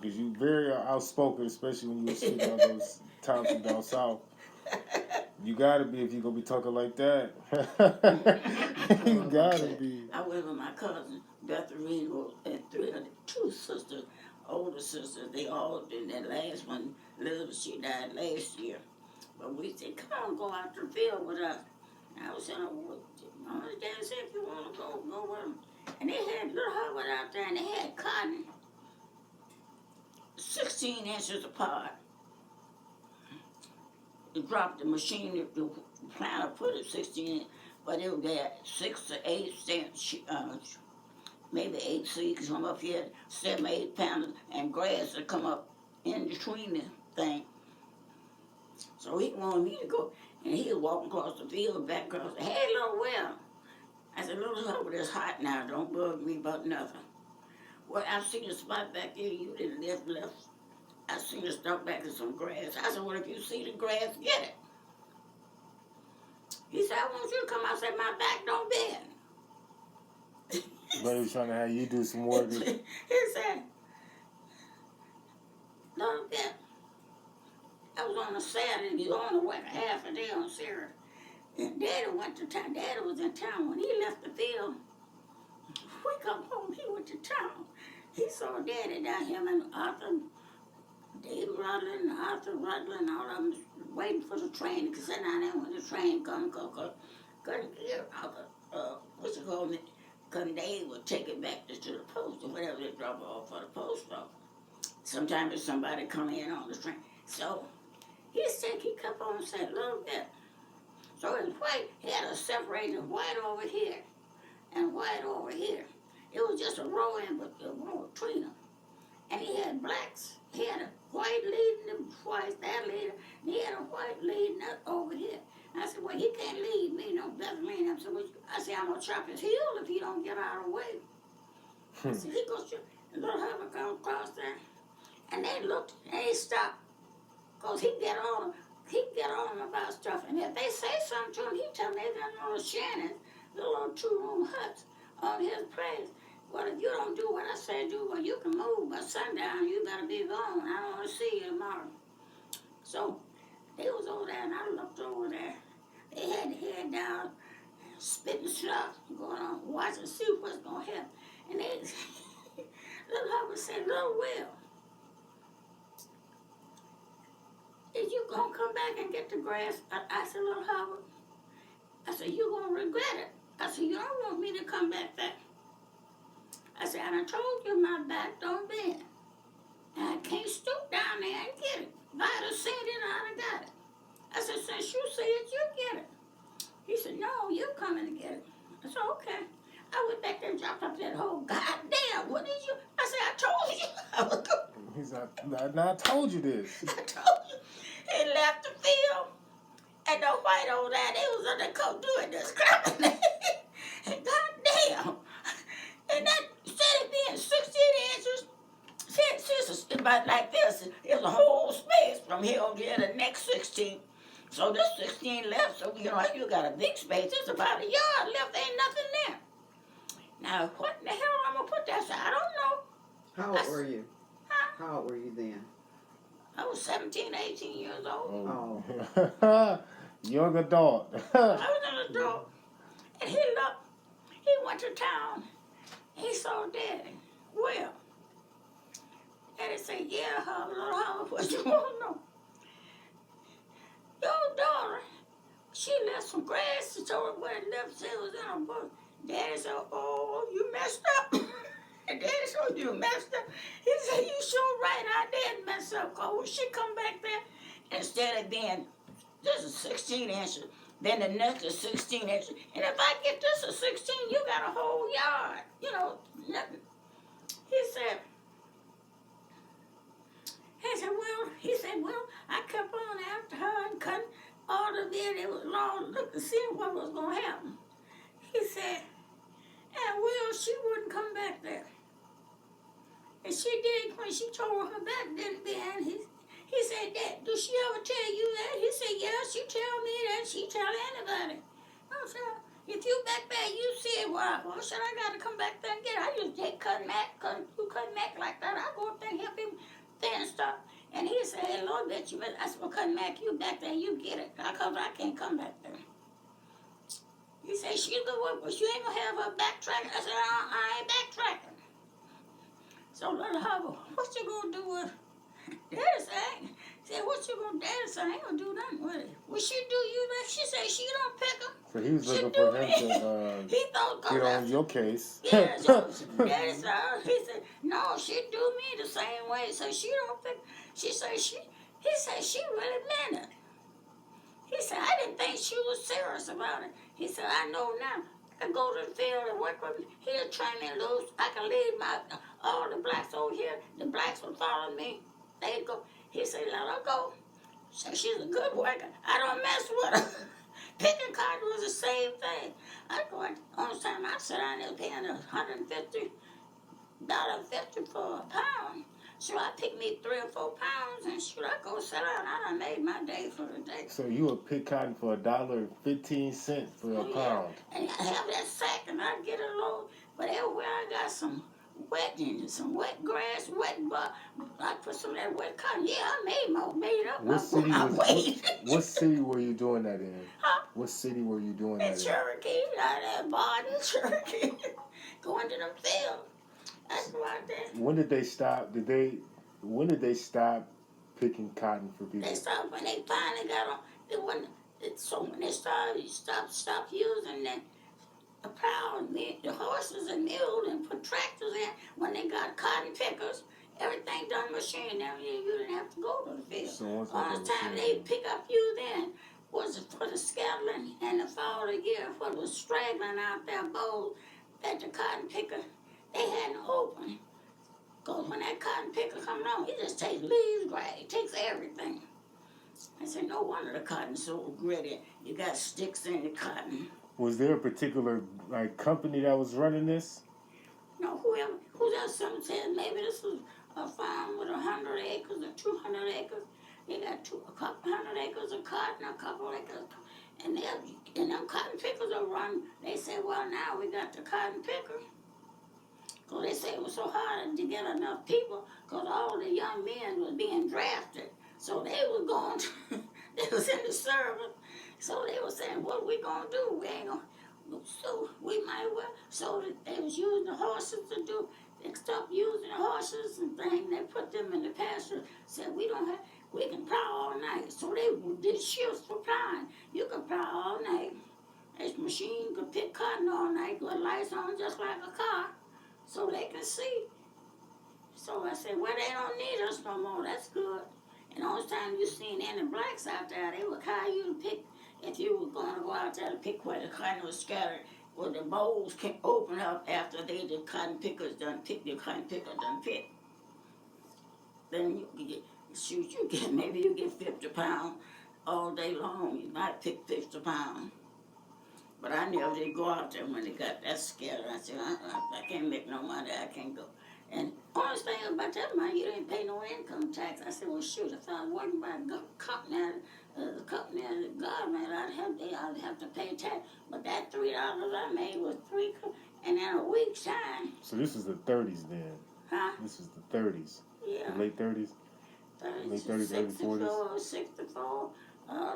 because you very outspoken, especially when you were speaking on those times from down south. You gotta be if you gonna be talking like that. You gotta be. I went with my cousin, Beth Reno, and two sisters, older sisters. They all did that last one. Elizabeth, she died last year. But we said, come on, go out to the field with us. And I was saying, Mama and Dad said, if you want to go, go with them. And they had little Hubbard out there, and they had cotton 16 inches apart. They dropped the machine, the planter put it 16 inches, but it was at 6 to 8 cents, maybe 8 seeds come up here, 7, 8 pounds, and grass that come up in between the thing. So he wanted me to go, and he was walking across the field, back across. Hey, little Will. I said, little Hubbard, it's hot now. Don't bug me about nothing. Well, I seen a spot back there. You didn't left. I seen a stuff back in some grass. I said, well, if you see the grass, get it. He said, I want you to come out. I said, my back don't bend. But he was trying to have you do some work. He said, no, that. I was on a Saturday. He was on the way half a day on Saturday. And Daddy went to town. Daddy was in town. When he left the field, we come home, he went to town. He saw Daddy down here and Arthur, Dave Rutland, Arthur Rutland, all of them waiting for the train to sit down there when the train come, couldn't get what's it called? Couldn't Dave would take it back to the post or whatever they drop off for the post office. Sometimes there's somebody come in on the train. So he said he kept on saying a little bit. So his white, he had a separator, white over here and white over here. It was just a row in, but the row between them. And he had blacks. He had a white leading them twice, that leader, and he had a white leading up over here. And I said, well, he can't lead me, no doesn't mean him. So I said, I'm gonna chop his heel if he don't get out of the way. I said, he goes, and little Hubbard come across there, and they looked, and they stopped, cause he get on about stuff, and if they say something to him, he tell them they got little Shannons, the little 2-room huts on his place. Well, if you don't do what I say do, well, you can move by sundown. You better be gone. I don't want to see you tomorrow. So they was over there, and I looked over there. They had their head down, spitting stuff, going on, watching, see what's going to happen. And they, little Hubbard said, little Will, is you going to come back and get the grass? I said, little Hubbard, I said, you going to regret it. I said, you don't want me to come back there. I said, I told you my back don't bend. And I can't stoop down there and get it. If I had seen it, I'd have got it. I said, since you see it, you get it. He said, no, you're coming to get it. I said, okay. I went back there and dropped up that hole. Goddamn, what did you? I said, I told you I was going. He's like, I told you this. I told you. He left the field. And the white old lad, they was on the coat doing this crap. And goddamn. And that, instead of being 16 inches, it's about like this. There's a whole space from here over here to the next 16. So this 16 left, so you know, you got a big space. It's about a yard left, ain't nothing there. Now, what in the hell I'm gonna put that? I don't know. How old were you? Huh? How old were you then? I was 17, 18 years old. Oh. Young adult. I was an adult. And he went to town. He saw Daddy. Well, Daddy said, yeah, Hubbard, what you want to know? Your daughter, she left some grass and told her where it left, said it was in a book. Daddy said, oh, you messed up. And Daddy said, you messed up. He said, you sure right, I did mess up. Because when she come back there, instead of being, this is 16 inches, then the next is 16 inches. And if I get this at 16, you got a whole yard. You know, nothing. He said, well, they was long look to see what was going to happen. He said, and well, she wouldn't come back there. And she did when she told her back then. He said, Dad, do she ever tell you that? He said, yeah, she tell me that. She tell anybody. I said, if you back there, you see it, well, should I got to come back there and get it? I used to take cut Mac, you cut Mac like that. I go up there and help him there and stuff. And he said, hey, Lord, bet you, I said, well, cut Mac, you back there, you get it. Because I can't come back there. He said, she's the one, but you ain't going to have her backtracking. I said, I ain't backtracking. So little Hubble, what you gonna do with Daddy said, what you gonna, Daddy said, I ain't gonna do nothing with it. Well, she do you that? She said she don't pick him. So he was She looking do for him me. to He thought, get on your case. yeah, so Daddy said, he said, no, she do me the same way. So she don't pick, he said she really meant it. He said, I didn't think she was serious about it. He said, I know now. I go to the field and work with him. He'll train me loose. I can lead all the blacks over here. The blacks will follow me. They'd go. He said, let her go. So she's a good worker. I don't mess with her. Picking cotton was the same thing. I go on the time I sat down there paying $150 for a pound. So I pick me 3 or 4 pounds and shoot, I go sit down. I done made my day for the day. So you would pick cotton for $1.15 for a pound. And I have that sack and I get a load. But everywhere I got some wet in it, some wet grass, wet I put some of that wet cotton. Yeah, I made up my weight. What city were you doing that in? Huh? What city were you doing that in? Cherokee, out there, Barton, Cherokee. Going to them fields. That's right there. When did they stop? When did they stop picking cotton for people? They stopped when they finally got on. So when they stopped using the plow and the horses and mules and put tractors in. When they got cotton pickers, everything done machine. Now you didn't have to go to the field. So once all the time they pick up you then was for the scattering and the fall of the year. What was straggling out there, bold that the cotton picker. They hadn't opened. Because when that cotton picker comes on, it just takes leaves, grass, it takes everything. I said, no wonder the cotton's so gritty. You got sticks in the cotton. Was there a particular company that was running this? No, who else? Someone said maybe this was a farm with 100 acres or 200 acres. They got a couple 100 acres of cotton, a couple acres. And them cotton pickers are run. They said, well, now we got the cotton picker. Because they said it was so hard to get enough people because all the young men was being drafted. So they was going to, they was in the service. So they were saying, what are we going to do? We ain't going to, so we might well. So they was using the horses to do, they stopped using the horses and things. They put them in the pasture. Said, we can plow all night. So they did shifts for plowing. You can plow all night. This machine could pick cotton all night with lights on just like a car. So they can see. So I said, well, they don't need us no more. That's good. And all the time you seen any blacks out there, they would call you to pick. If you were going to go out there to pick where the cotton was scattered, well, the bowls can open up after the cotton pickers done pick, the cotton picker done pick. Then maybe you get 50 pounds all day long. You might pick 50 pounds. But I never did go out there when they got that scattered. I said, I can't make no money. I can't go. And honest thing about that money, you didn't pay no income tax. I said, well, shoot, if I was working by the company, the government, I'd have to pay tax. But that $3 I made was and in a week's time. So this is the 30s then? Huh? This is the 30s? Yeah. The late 30s? Late 30s, early 40s? 64,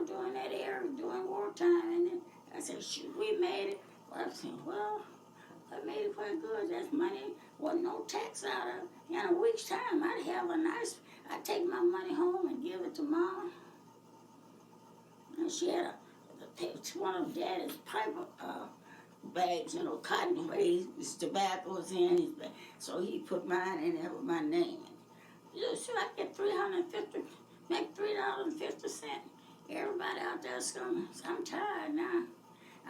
during that era, during wartime. And then I said, shoot, we made it. Well, I said, well, I made it quite good. That's money. Wasn't no tax out of it. In a week's time, I'd take my money home and give it to Mom. And she had one of Daddy's pipe bags, cotton where his tobacco was in his bag. So he put mine in there with my name. So I get make $3.50. Everybody out there is coming. I'm tired now.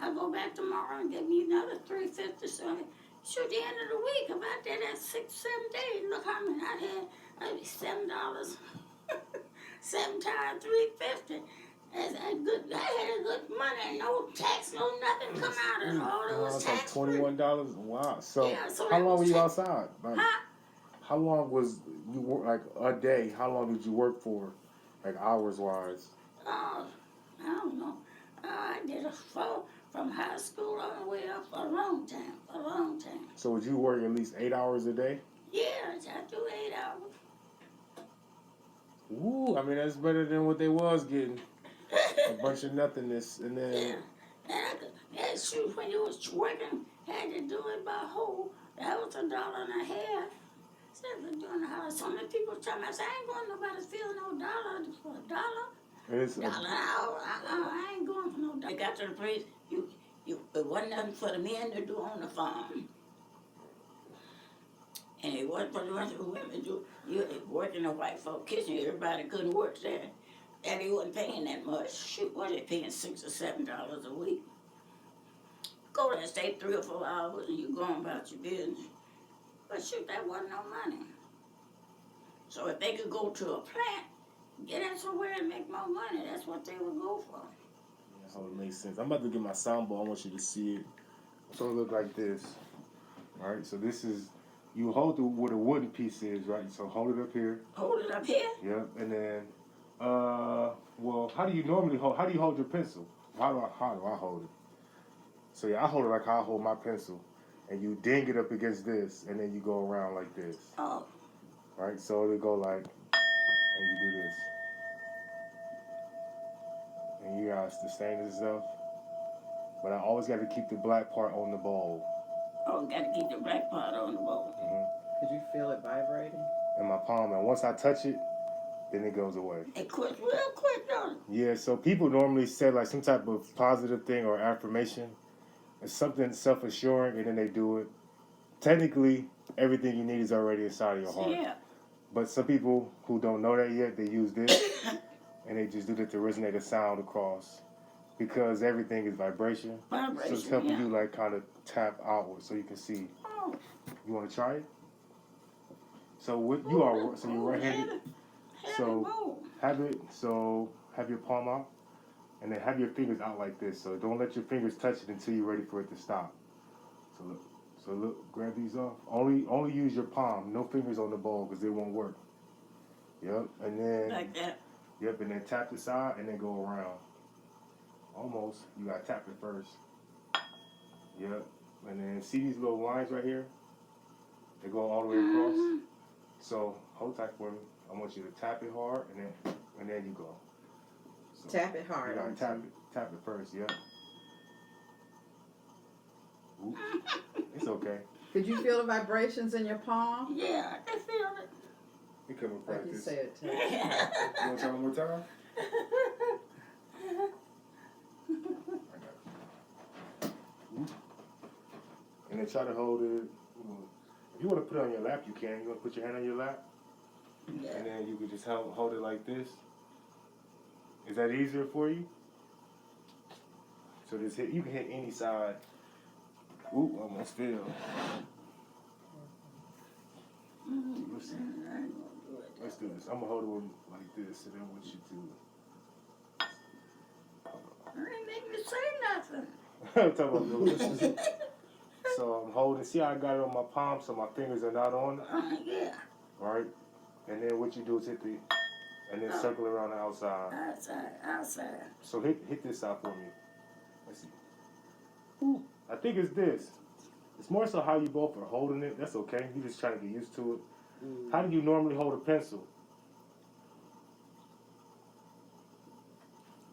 I'll go back tomorrow and get me another $3.50. So at the end of the week, about that 6, 7 days, look how many I had. I'd be $7. 7 times $3.50. That's good. I had a good money, no tax, no nothing come out of it. All it was It's like tax free. $21. Wow. So, Yeah, so how that long were was you tax. outside? Like, Huh? how long was you work? Like a day? How long did you work for? Like hours wise? Oh, I don't know. I did a fall from high school all the way up for a long time. For a long time. So would you work at least 8 hours a day? Yeah, I do 8 hours. Ooh, I mean that's better than what they was getting. A bunch of nothingness, and then Yeah. And I could, yeah, shoot, when you was working, had to do it by whole. That was $1.50. Instead of doing the house, so many people tell me, I said, I ain't going nobody feel no dollar for $1. it's Dollar an hour. I ain't going for no dollar. It got to the place, it wasn't nothing for the men to do on the farm. And it wasn't for the rest of the women to do. You work in a white folk kitchen, everybody couldn't work there. And he wasn't paying that much. Shoot, what they paying $6 or $7 a week? Go there, stay 3 or 4 hours, and you go on about your business. But shoot, that wasn't no money. So if they could go to a plant, get out somewhere and make more money, that's what they would go for. that's how it makes sense. I'm about to get my soundboard. I want you to see it. So it look like this. All right. So this is you hold the where the wooden piece is, right? So hold it up here. Hold it up here. Yep. And then, well, how do you normally hold? How do you hold your pencil? How do I hold it? So yeah, I hold it like how I hold my pencil, and you ding it up against this, and then you go around like this. Oh, Right? So it'll go like, and you do this. And you got the stainless stuff. But I always got to keep the black part on the bowl. got to keep the black part on the bowl. Could you feel it vibrating? In my palm. And once I touch it, then it goes away. It quit real quick, don't it? Yeah, so people normally say like some type of positive thing or affirmation. It's something self-assuring, and then they do it. Technically, everything you need is already inside of your heart. Yeah. But some people who don't know that yet, they use this, and they just do that to resonate a sound across. Because everything is vibration. Vibration, So it's helping yeah. you like kind of tap outward so you can see. Oh. You want to try it? So what you are, so you're right-handed. So have your palm out, and then have your fingers out like this. So don't let your fingers touch it until you're ready for it to stop. So look, grab these off. Only use your palm. No fingers on the bowl because it won't work. Yep, and then Like that. Yep, and then tap the side and then go around. Almost. You gotta tap it first. Yep, and then see these little lines right here? They go all the way across. Mm-hmm. So hold tight for me. I want you to tap it hard, and then you go. So Tap it hard. you gotta tap it first. Yep. Ooh, it's okay. Could you feel the vibrations in your palm? Yeah, I can feel it. You come and Like you practice. said, too. You want to try one more time? Ooh. And then try to hold it. If you want to put it on your lap, you can. You want to put your hand on your lap, Yeah. and then you can just hold it like this. Is that easier for you? So just hit. You can hit any side. Ooh, almost failed. Let's see. Let's do this. I'm gonna hold it like this, and then what you do. I ain't make me say nothing. I'm talking about this. So I'm holding. See how I got it on my palm, so my fingers are not on it. Yeah. Right. And then what you do is hit the, and then circle around the outside. Outside. So hit this side for me. Let's see. Ooh, I think it's this. It's more so how you both are holding it. That's okay. You just trying to get used to it. How do you normally hold a pencil?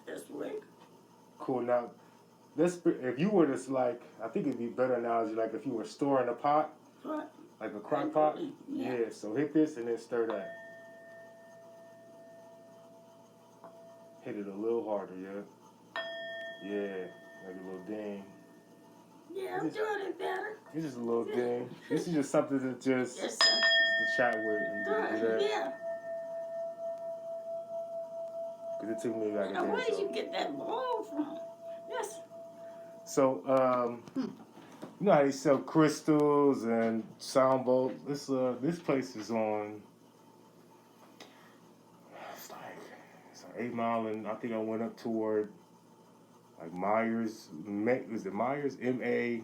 This way. Cool. Now, if you were to like, I think it'd be better analogy like if you were storing a pot, What? like a crock pot. Yeah. Yeah. So hit this and then stir that. Hit it a little harder, yeah. Yeah, like a little ding. Yeah, I'm doing it better. This is a little ding. This is just something to just Yes, to chat with and do that. Yeah. Because it took me like a Now, day or where did so. you get that ball from? Yes. So, you know how they sell crystals and sound bowls? This place is on. It's like 8 Mile, and I think I went up toward like Myers. Was it Myers? Meyyer.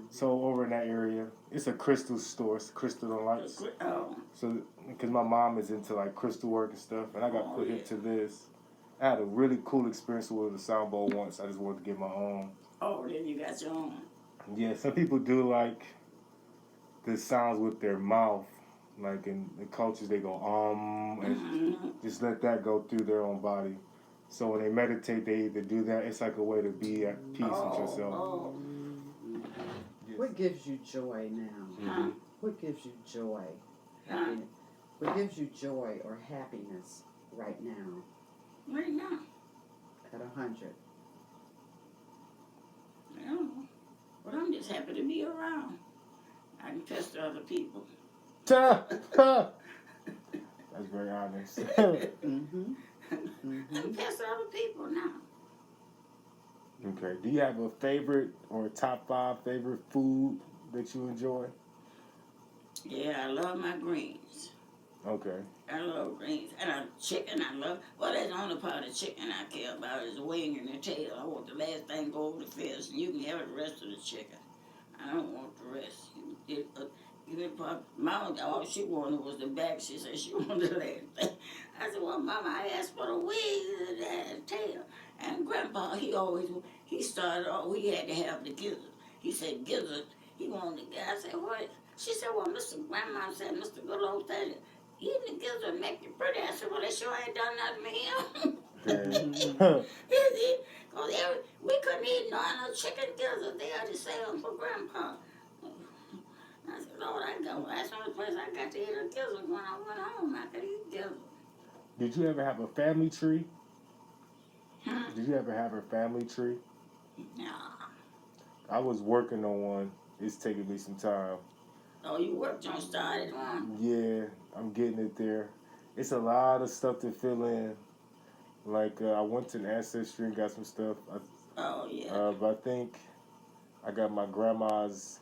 So over in that area, it's a crystal store. It's Crystal and Lights. Oh, So because my mom is into like crystal work and stuff, and I got put into this. I had a really cool experience with the sound bowl once. I just wanted to get my own. oh, then you got your own. Yeah, some people do like the sounds with their mouth. Like in the cultures, they go and just let that go through their own body. So when they meditate, they either do that. It's like a way to be at peace with yourself. Oh, Yes. What gives you joy now? huh? What gives you joy? Huh? Happiness? What gives you joy or happiness right now Right now, at 100? I don't know. But I'm just happy to be around. I can trust other people. That's very honest. Mm-hmm. I can trust other people now. Okay. Do you have a favorite or a top 5 favorite food that you enjoy? Yeah, I love my greens. Okay. I love greens. And chicken, I love. Well, that's the only part of chicken I care about is the wing and the tail. I want the last thing go over the fence, and you can have the rest of the chicken. I don't want the rest. Mama, all she wanted was the back. She said she wanted the last thing. I said, well, Mama, I asked for the wing and the tail. And Grandpa, he started off, he had to have the gizzard. He said gizzard. He wanted the I said, what? She said, well, Grandma said, Mr. Good old thing, eating the gizzard make you pretty. I said, well, they sure ain't done nothing to him. We couldn't eat no chicken gizzard. They had to sell them for Grandpa. I said, Lord, that's the only place I got to eat a gizzard when I went home. I could eat gizzard. Did you ever have a family tree? Huh? Did you ever have a family tree? No. I was working on one. It's taking me some time. Oh, you worked on started one? Yeah, I'm getting it there. It's a lot of stuff to fill in. Like, I went to an ancestry and got some stuff. Oh, yeah. But I think I got my grandma's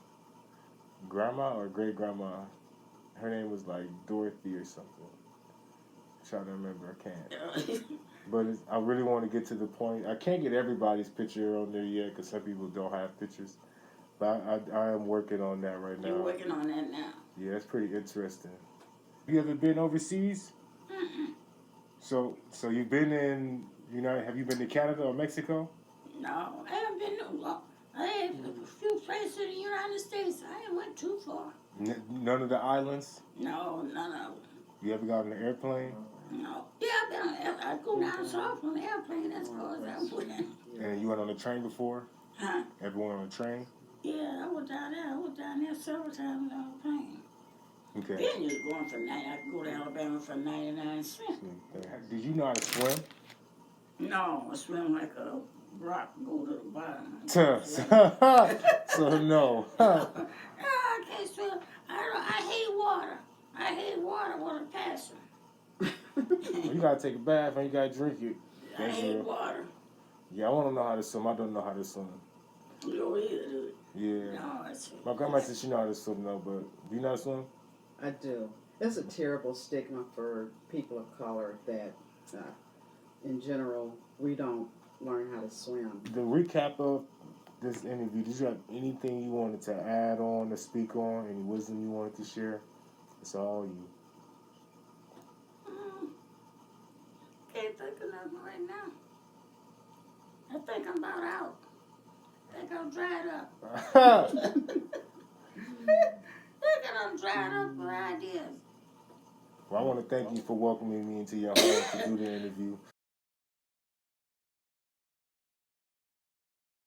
grandma or great grandma. Her name was like Dorothy or something. I'm trying to remember. I can't. But I really want to get to the point. I can't get everybody's picture on there yet because some people don't have pictures. But I am working on that right now. You're working on that now? Yeah, that's pretty interesting. You ever been overseas? Mm-mm. So you've been in, have you been to Canada or Mexico? No, I haven't been to long. I had a few places in the United States. I ain't went too far. None of the islands? No, none of them. You ever got on an airplane? No. Yeah, I've been on airplane. I go down south on the airplane as far as I went. And you went on a train before? Huh? Ever went on a train? Yeah, I was down there. I was down there several times on the plane. Okay. Then just going for I could go to Alabama for 99 cents. Okay. Did you know how to swim? No, I swim like a rock, go to the bottom. So no. No, I can't swim. I hate water. I hate water with a passion. You gotta take a bath and you gotta drink it. I hate water. Yeah, I want to know how to swim. I don't know how to swim. You don't either, do it. Yeah. No, it's... My grandma said she know how to swim though, but do you know how to swim? I do. There's a terrible stigma for people of color that, in general, we don't learn how to swim. The recap of this interview, did you have anything you wanted to add on or speak on? Any wisdom you wanted to share? It's all you. Can't think of nothing right now. I think I'm about out. I think I'm dried up. I think I'm dried up for ideas. Well, I want to thank you for welcoming me into your home to do the interview.